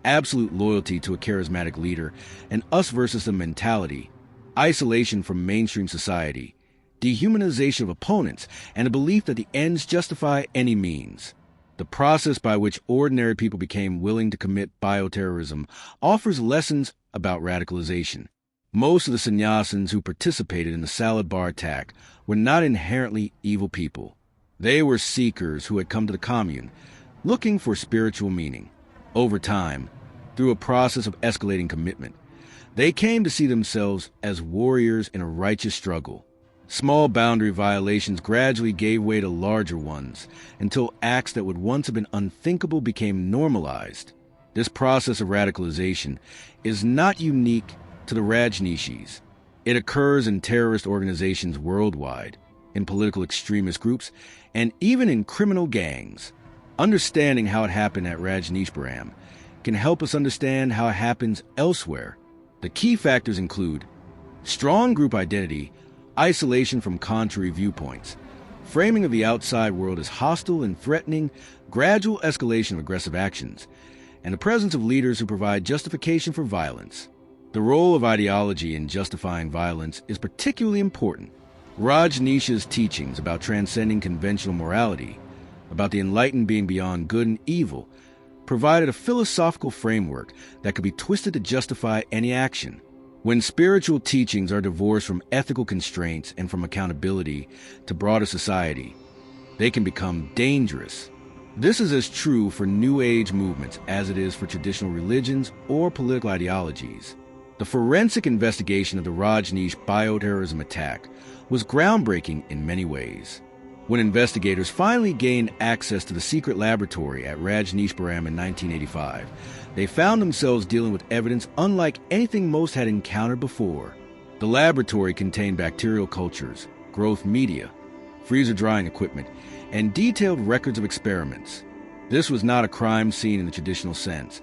absolute loyalty to a charismatic leader, an us versus them mentality, isolation from mainstream society, dehumanization of opponents, and a belief that the ends justify any means. The process by which ordinary people became willing to commit bioterrorism offers lessons about radicalization. Most of the sannyasins who participated in the salad bar attack were not inherently evil people. They were seekers who had come to the commune, looking for spiritual meaning. Over time, through a process of escalating commitment, they came to see themselves as warriors in a righteous struggle. Small boundary violations gradually gave way to larger ones, until acts that would once have been unthinkable became normalized. This process of radicalization is not unique to the Rajneeshees. It occurs in terrorist organizations worldwide, in political extremist groups, and even in criminal gangs. Understanding how it happened at Rajneeshee can help us understand how it happens elsewhere. The key factors include strong group identity, isolation from contrary viewpoints, framing of the outside world as hostile and threatening, gradual escalation of aggressive actions, and the presence of leaders who provide justification for violence. The role of ideology in justifying violence is particularly important. Rajneeshee's teachings about transcending conventional morality, about the enlightened being beyond good and evil, provided a philosophical framework that could be twisted to justify any action. When spiritual teachings are divorced from ethical constraints and from accountability to broader society, they can become dangerous. This is as true for New Age movements as it is for traditional religions or political ideologies. The forensic investigation of the Rajneeshee bioterrorism attack was groundbreaking in many ways. When investigators finally gained access to the secret laboratory at Rajneeshee in 1985, they found themselves dealing with evidence unlike anything most had encountered before. The laboratory contained bacterial cultures, growth media, freezer drying equipment, and detailed records of experiments. This was not a crime scene in the traditional sense.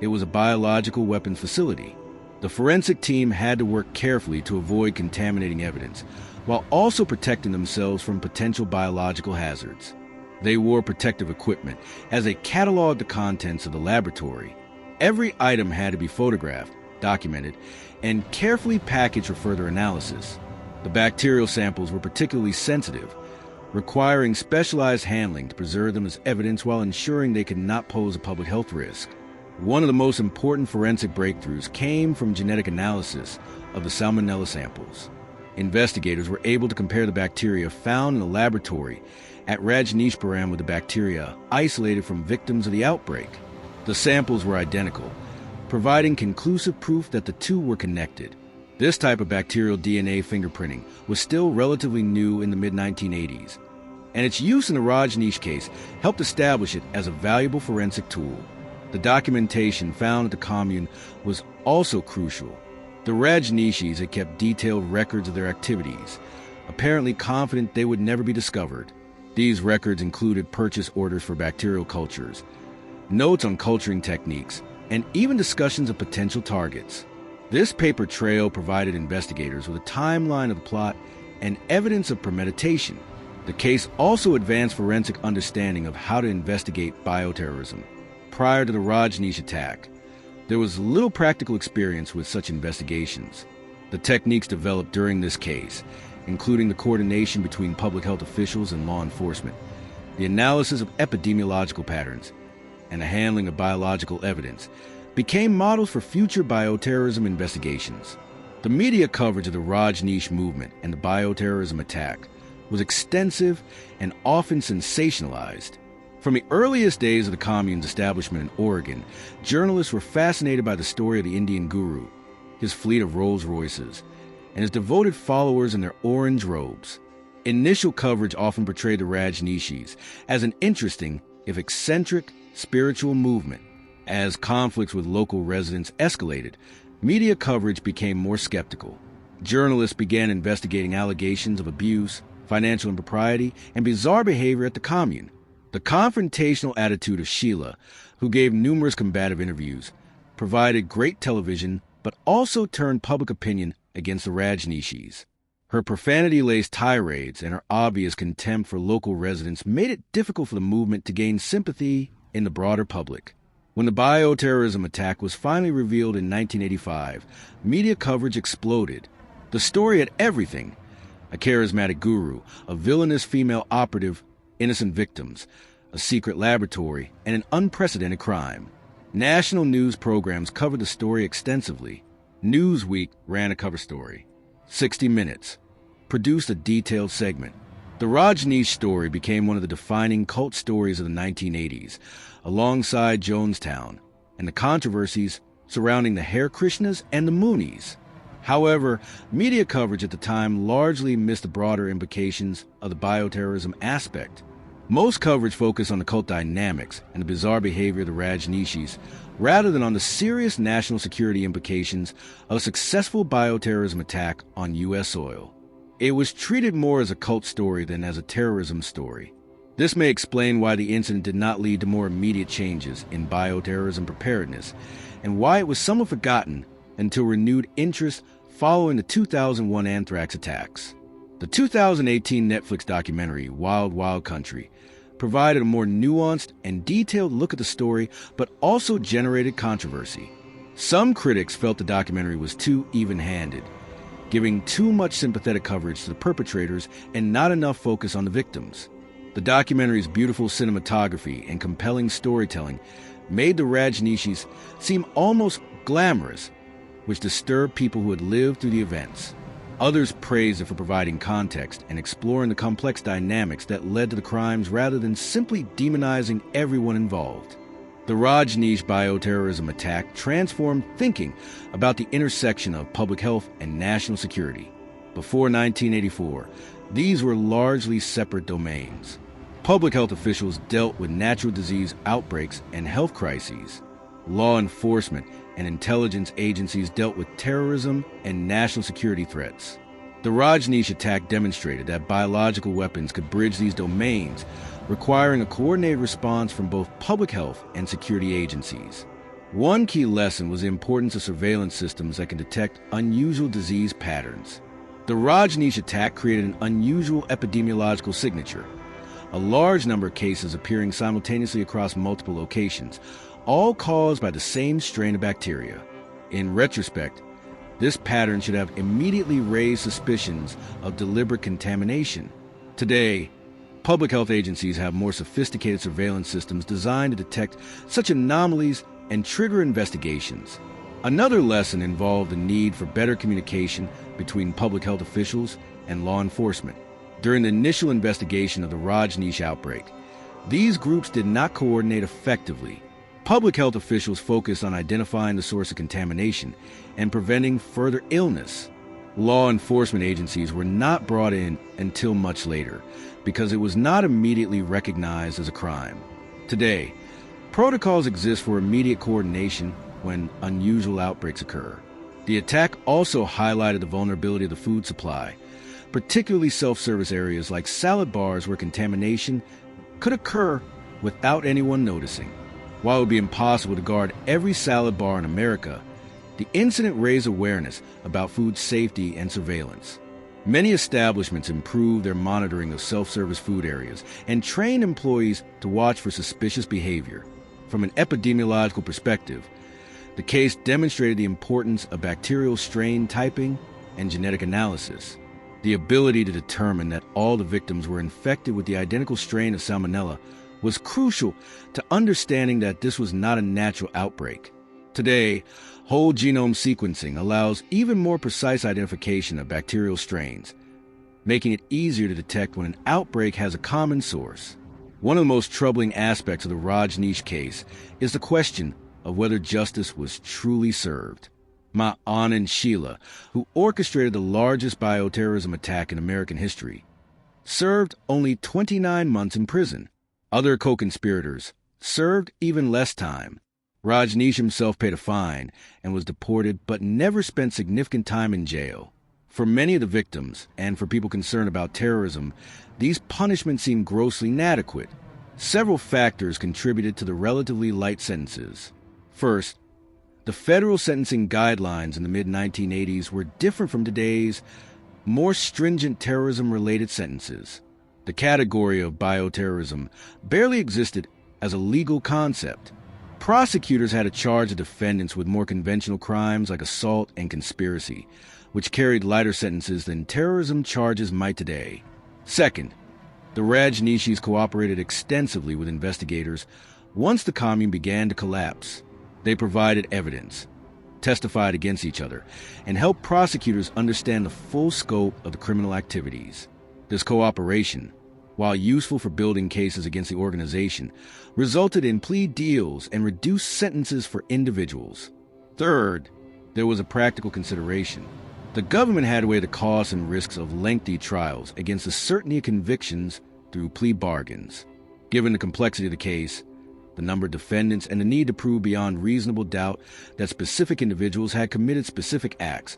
It was a biological weapons facility. The forensic team had to work carefully to avoid contaminating evidence, while also protecting themselves from potential biological hazards. They wore protective equipment as they cataloged the contents of the laboratory. Every item had to be photographed, documented, and carefully packaged for further analysis. The bacterial samples were particularly sensitive, requiring specialized handling to preserve them as evidence while ensuring they could not pose a public health risk. One of the most important forensic breakthroughs came from genetic analysis of the salmonella samples. Investigators were able to compare the bacteria found in the laboratory at Rajneeshee with the bacteria isolated from victims of the outbreak. The samples were identical, providing conclusive proof that the two were connected. This type of bacterial DNA fingerprinting was still relatively new in the mid-1980s, and its use in the Rajneeshee case helped establish it as a valuable forensic tool. The documentation found at the commune was also crucial. The Rajneeshees had kept detailed records of their activities, apparently confident they would never be discovered. These records included purchase orders for bacterial cultures, notes on culturing techniques, and even discussions of potential targets. This paper trail provided investigators with a timeline of the plot and evidence of premeditation. The case also advanced forensic understanding of how to investigate bioterrorism. Prior to the Rajneeshee attack, there was little practical experience with such investigations. The techniques developed during this case, including the coordination between public health officials and law enforcement, the analysis of epidemiological patterns, and the handling of biological evidence, became models for future bioterrorism investigations. The media coverage of the Rajneeshee movement and the bioterrorism attack was extensive and often sensationalized. From the earliest days of the commune's establishment in Oregon, journalists were fascinated by the story of the Indian guru, his fleet of Rolls-Royces, and his devoted followers in their orange robes. Initial coverage often portrayed the Rajneeshees as an interesting, if eccentric, spiritual movement. As conflicts with local residents escalated, media coverage became more skeptical. Journalists began investigating allegations of abuse, financial impropriety, and bizarre behavior at the commune. The confrontational attitude of Sheila, who gave numerous combative interviews, provided great television but also turned public opinion against the Rajneeshees. Her profanity-laced tirades and her obvious contempt for local residents made it difficult for the movement to gain sympathy in the broader public. When the bioterrorism attack was finally revealed in 1985, media coverage exploded. The story had everything: a charismatic guru, a villainous female operative, innocent victims, a secret laboratory, and an unprecedented crime. National news programs covered the story extensively. Newsweek ran a cover story. 60 Minutes produced a detailed segment. The Rajneeshee story became one of the defining cult stories of the 1980s, alongside Jonestown and the controversies surrounding the Hare Krishnas and the Moonies. However, media coverage at the time largely missed the broader implications of the bioterrorism aspect. Most coverage focused on the cult dynamics and the bizarre behavior of the Rajneeshees, rather than on the serious national security implications of a successful bioterrorism attack on U.S. soil. It was treated more as a cult story than as a terrorism story. This may explain why the incident did not lead to more immediate changes in bioterrorism preparedness, and why it was somewhat forgotten until renewed interest following the 2001 anthrax attacks. The 2018 Netflix documentary, Wild Wild Country, provided a more nuanced and detailed look at the story, but also generated controversy. Some critics felt the documentary was too even-handed, giving too much sympathetic coverage to the perpetrators and not enough focus on the victims. The documentary's beautiful cinematography and compelling storytelling made the Rajneeshees seem almost glamorous, which disturbed people who had lived through the events. Others praised it for providing context and exploring the complex dynamics that led to the crimes rather than simply demonizing everyone involved. The Rajneeshee bioterrorism attack transformed thinking about the intersection of public health and national security. Before 1984, these were largely separate domains. Public health officials dealt with natural disease outbreaks and health crises. Law enforcement and intelligence agencies dealt with terrorism and national security threats. The Rajneeshee attack demonstrated that biological weapons could bridge these domains, requiring a coordinated response from both public health and security agencies. One key lesson was the importance of surveillance systems that can detect unusual disease patterns. The Rajneeshee attack created an unusual epidemiological signature, a large number of cases appearing simultaneously across multiple locations, all caused by the same strain of bacteria. In retrospect, this pattern should have immediately raised suspicions of deliberate contamination. Today, public health agencies have more sophisticated surveillance systems designed to detect such anomalies and trigger investigations. Another lesson involved the need for better communication between public health officials and law enforcement. During the initial investigation of the Rajneeshee outbreak, these groups did not coordinate effectively. Public health officials focused on identifying the source of contamination and preventing further illness. Law enforcement agencies were not brought in until much later because it was not immediately recognized as a crime. Today, protocols exist for immediate coordination when unusual outbreaks occur. The attack also highlighted the vulnerability of the food supply, particularly self-service areas like salad bars where contamination could occur without anyone noticing. While it would be impossible to guard every salad bar in America, the incident raised awareness about food safety and surveillance. Many establishments improved their monitoring of self-service food areas and trained employees to watch for suspicious behavior. From an epidemiological perspective, the case demonstrated the importance of bacterial strain typing and genetic analysis. The ability to determine that all the victims were infected with the identical strain of salmonella was crucial to understanding that this was not a natural outbreak. Today, whole genome sequencing allows even more precise identification of bacterial strains, making it easier to detect when an outbreak has a common source. One of the most troubling aspects of the Rajneeshee case is the question of whether justice was truly served. Ma Anand Sheila, who orchestrated the largest bioterrorism attack in American history, served only 29 months in prison. Other co-conspirators served even less time. Rajneeshee himself paid a fine and was deported but never spent significant time in jail. For many of the victims, and for people concerned about terrorism, these punishments seem grossly inadequate. Several factors contributed to the relatively light sentences. First, the federal sentencing guidelines in the mid-1980s were different from today's more stringent terrorism-related sentences. The category of bioterrorism barely existed as a legal concept. Prosecutors had to charge the defendants with more conventional crimes like assault and conspiracy, which carried lighter sentences than terrorism charges might today. Second, the Rajneeshees cooperated extensively with investigators once the commune began to collapse. They provided evidence, testified against each other, and helped prosecutors understand the full scope of the criminal activities. This cooperation, while useful for building cases against the organization, resulted in plea deals and reduced sentences for individuals. Third, there was a practical consideration. The government had to weigh the costs and risks of lengthy trials against the certainty of convictions through plea bargains. Given the complexity of the case, the number of defendants, and the need to prove beyond reasonable doubt that specific individuals had committed specific acts,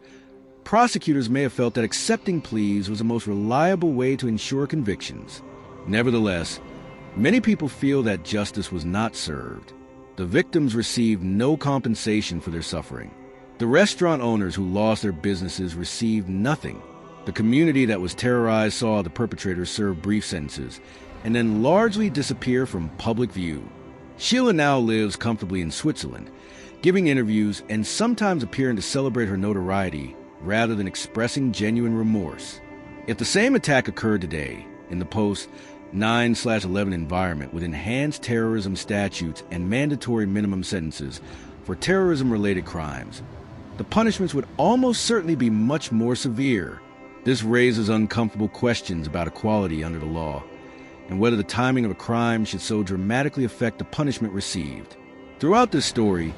prosecutors may have felt that accepting pleas was the most reliable way to ensure convictions. Nevertheless, many people feel that justice was not served. The victims received no compensation for their suffering. The restaurant owners who lost their businesses received nothing. The community that was terrorized saw the perpetrators serve brief sentences and then largely disappear from public view. Sheila now lives comfortably in Switzerland, giving interviews and sometimes appearing to celebrate her notoriety rather than expressing genuine remorse. If the same attack occurred today, in the post-9/11 environment with enhanced terrorism statutes and mandatory minimum sentences for terrorism-related crimes, the punishments would almost certainly be much more severe. This raises uncomfortable questions about equality under the law, and whether the timing of a crime should so dramatically affect the punishment received. Throughout this story,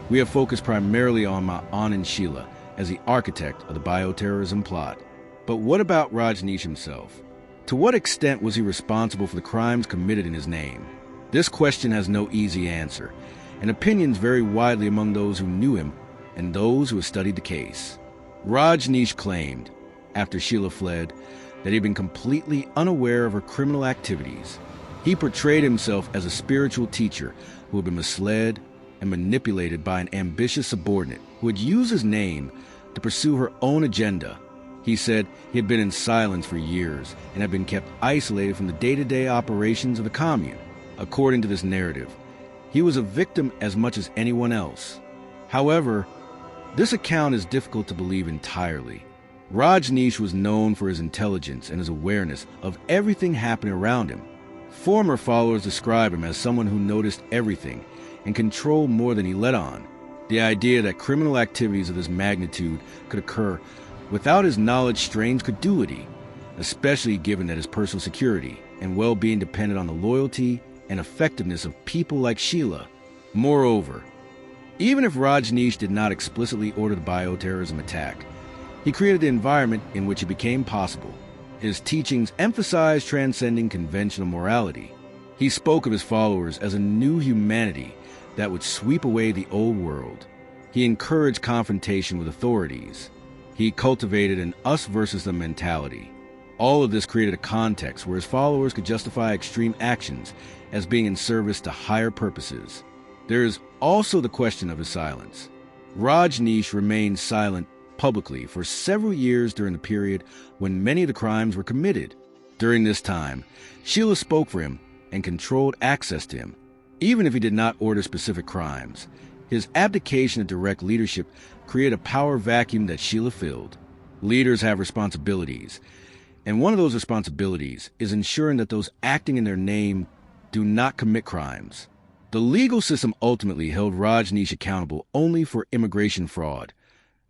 we have focused primarily on Anand Sheila as the architect of the bioterrorism plot. But what about Rajneeshee himself? To what extent was he responsible for the crimes committed in his name? This question has no easy answer, and opinions vary widely among those who knew him and those who have studied the case. Rajneeshee claimed, after Sheila fled, that he had been completely unaware of her criminal activities. He portrayed himself as a spiritual teacher who had been misled and manipulated by an ambitious subordinate who had used his name to pursue her own agenda. He said he had been in silence for years and had been kept isolated from the day-to-day operations of the commune. According to this narrative, he was a victim as much as anyone else. However, this account is difficult to believe entirely. Rajneeshee was known for his intelligence and his awareness of everything happening around him. Former followers describe him as someone who noticed everything and controlled more than he let on. The idea that criminal activities of this magnitude could occur without his knowledge strains credulity, especially given that his personal security and well-being depended on the loyalty and effectiveness of people like Sheila. Moreover, even if Rajneeshee did not explicitly order the bioterrorism attack, he created the environment in which it became possible. His teachings emphasized transcending conventional morality. He spoke of his followers as a new humanity that would sweep away the old world. He encouraged confrontation with authorities. He cultivated an us versus them mentality. All of this created a context where his followers could justify extreme actions as being in service to higher purposes. There is also the question of his silence. Rajneeshee remained silent publicly for several years during the period when many of the crimes were committed. During this time, Sheila spoke for him and controlled access to him, even if he did not order specific crimes. His abdication of direct leadership created a power vacuum that Sheila filled. Leaders have responsibilities, and one of those responsibilities is ensuring that those acting in their name do not commit crimes. The legal system ultimately held Rajneeshee accountable only for immigration fraud,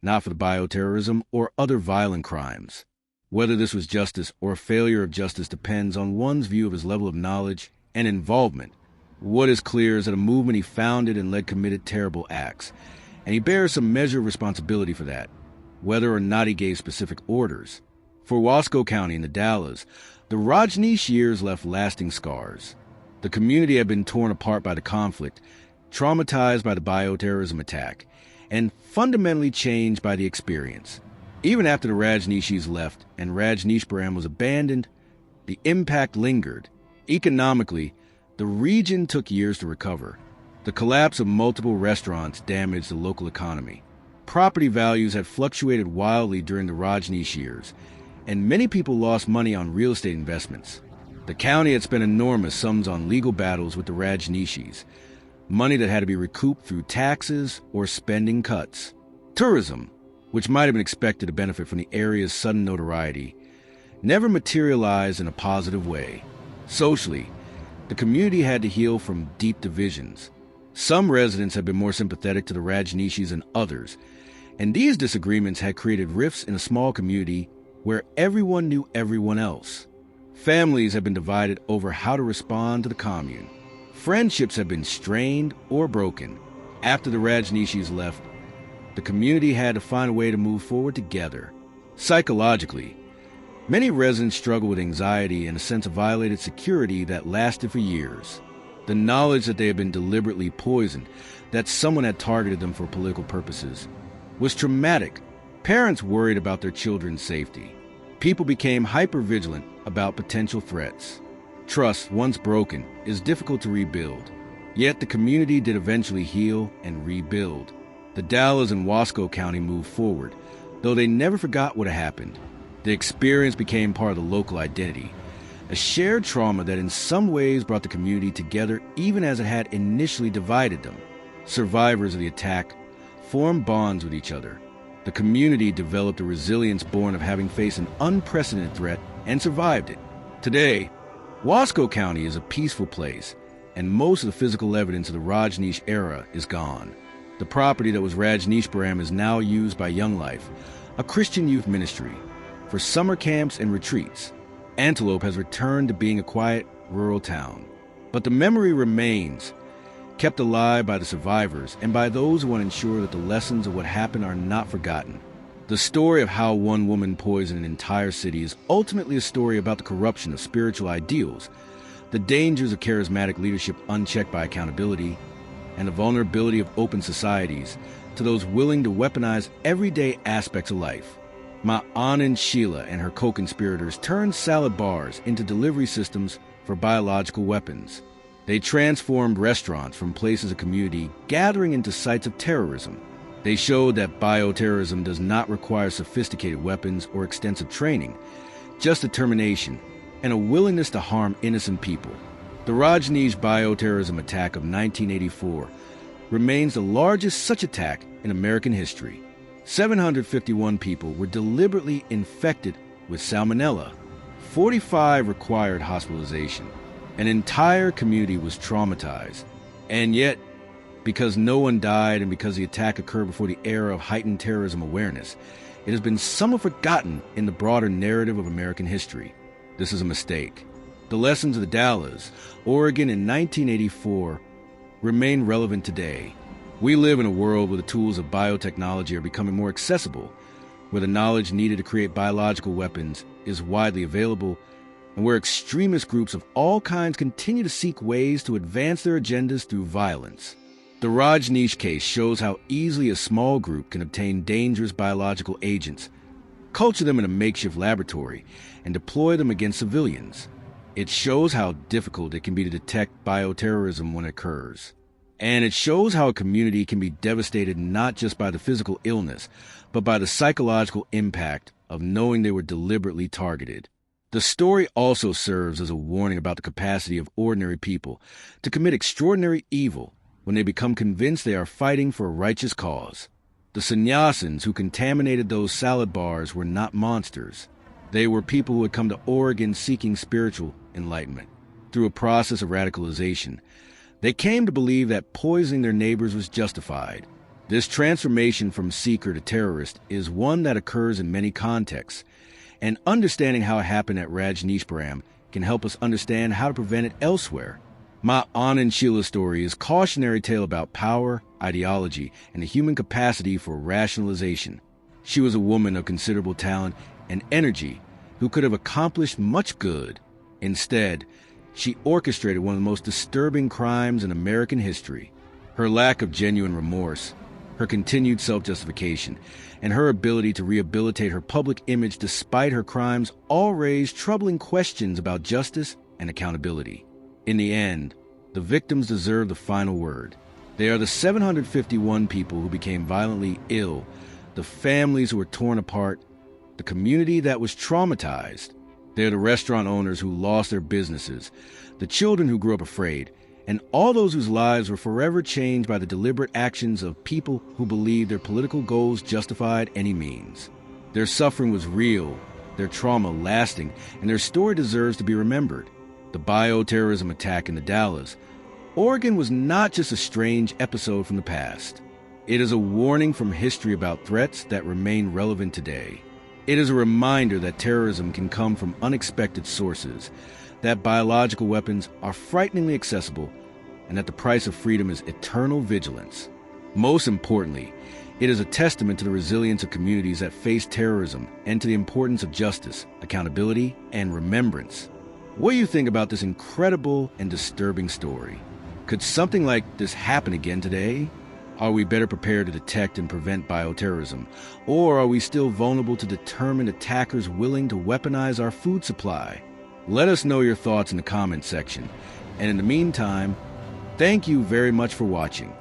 not for the bioterrorism or other violent crimes. Whether this was justice or a failure of justice depends on one's view of his level of knowledge and involvement. What is clear is that a movement he founded and led committed terrible acts, and he bears some measure of responsibility for that, whether or not he gave specific orders. For Wasco County in the Dallas, the Rajneeshee years left lasting scars. The community had been torn apart by the conflict, traumatized by the bioterrorism attack, and fundamentally changed by the experience. Even after the Rajneeshees left and Rajneeshpuram was abandoned, the impact lingered. Economically, the region took years to recover. The collapse of multiple restaurants damaged the local economy. Property values had fluctuated wildly during the Rajneeshee years, and many people lost money on real estate investments. The county had spent enormous sums on legal battles with the Rajneeshees, money that had to be recouped through taxes or spending cuts. Tourism, which might have been expected to benefit from the area's sudden notoriety, never materialized in a positive way. Socially, the community had to heal from deep divisions. Some residents had been more sympathetic to the Rajneeshees than others, and these disagreements had created rifts in a small community where everyone knew everyone else. Families had been divided over how to respond to the commune. Friendships had been strained or broken. After the Rajneeshees left, the community had to find a way to move forward together. Psychologically, many residents struggled with anxiety and a sense of violated security that lasted for years. The knowledge that they had been deliberately poisoned, that someone had targeted them for political purposes, was traumatic. Parents worried about their children's safety. People became hypervigilant about potential threats. Trust, once broken, is difficult to rebuild. Yet the community did eventually heal and rebuild. The Dallas and Wasco County moved forward, though they never forgot what had happened. The experience became part of the local identity, a shared trauma that in some ways brought the community together even as it had initially divided them. Survivors of the attack formed bonds with each other. The community developed a resilience born of having faced an unprecedented threat and survived it. Today, Wasco County is a peaceful place, and most of the physical evidence of the Rajneesh era is gone. The property that was Rajneeshpuram is now used by Young Life, a Christian youth ministry, for summer camps and retreats. Antelope has returned to being a quiet, rural town. But the memory remains, kept alive by the survivors and by those who want to ensure that the lessons of what happened are not forgotten. The story of how one woman poisoned an entire city is ultimately a story about the corruption of spiritual ideals, the dangers of charismatic leadership unchecked by accountability, and the vulnerability of open societies to those willing to weaponize everyday aspects of life. Ma Anand Sheila and her co-conspirators turned salad bars into delivery systems for biological weapons. They transformed restaurants from places of community gathering into sites of terrorism. They showed that bioterrorism does not require sophisticated weapons or extensive training, just determination and a willingness to harm innocent people. The Rajneesh bioterrorism attack of 1984 remains the largest such attack in American history. 751 people were deliberately infected with salmonella. 45 required hospitalization. An entire community was traumatized. And yet, because no one died and because the attack occurred before the era of heightened terrorism awareness, it has been somewhat forgotten in the broader narrative of American history. This is a mistake. The lessons of the Dallas, Oregon in 1984 remain relevant today. We live in a world where the tools of biotechnology are becoming more accessible, where the knowledge needed to create biological weapons is widely available, and where extremist groups of all kinds continue to seek ways to advance their agendas through violence. The Rajneesh case shows how easily a small group can obtain dangerous biological agents, culture them in a makeshift laboratory, and deploy them against civilians. It shows how difficult it can be to detect bioterrorism when it occurs. And it shows how a community can be devastated not just by the physical illness, but by the psychological impact of knowing they were deliberately targeted. The story also serves as a warning about the capacity of ordinary people to commit extraordinary evil when they become convinced they are fighting for a righteous cause. The sannyasins who contaminated those salad bars were not monsters. They were people who had come to Oregon seeking spiritual enlightenment. Through a process of radicalization, they came to believe that poisoning their neighbors was justified. This transformation from seeker to terrorist is one that occurs in many contexts, and understanding how it happened at Rajneeshpuram can help us understand how to prevent it elsewhere. Ma Anand Sheila's story is a cautionary tale about power, ideology, and the human capacity for rationalization. She was a woman of considerable talent and energy who could have accomplished much good. Instead, she orchestrated one of the most disturbing crimes in American history. Her lack of genuine remorse, her continued self-justification, and her ability to rehabilitate her public image despite her crimes all raised troubling questions about justice and accountability. In the end, the victims deserve the final word. They are the 751 people who became violently ill, the families who were torn apart, the community that was traumatized. They are the restaurant owners who lost their businesses, the children who grew up afraid, and all those whose lives were forever changed by the deliberate actions of people who believed their political goals justified any means. Their suffering was real, their trauma lasting, and their story deserves to be remembered. The bioterrorism attack in the Dalles, Oregon was not just a strange episode from the past. It is a warning from history about threats that remain relevant today. It is a reminder that terrorism can come from unexpected sources, that biological weapons are frighteningly accessible, and that the price of freedom is eternal vigilance. Most importantly, it is a testament to the resilience of communities that face terrorism and to the importance of justice, accountability, and remembrance. What do you think about this incredible and disturbing story? Could something like this happen again today? Are we better prepared to detect and prevent bioterrorism? Or are we still vulnerable to determined attackers willing to weaponize our food supply? Let us know your thoughts in the comments section. And in the meantime, thank you very much for watching.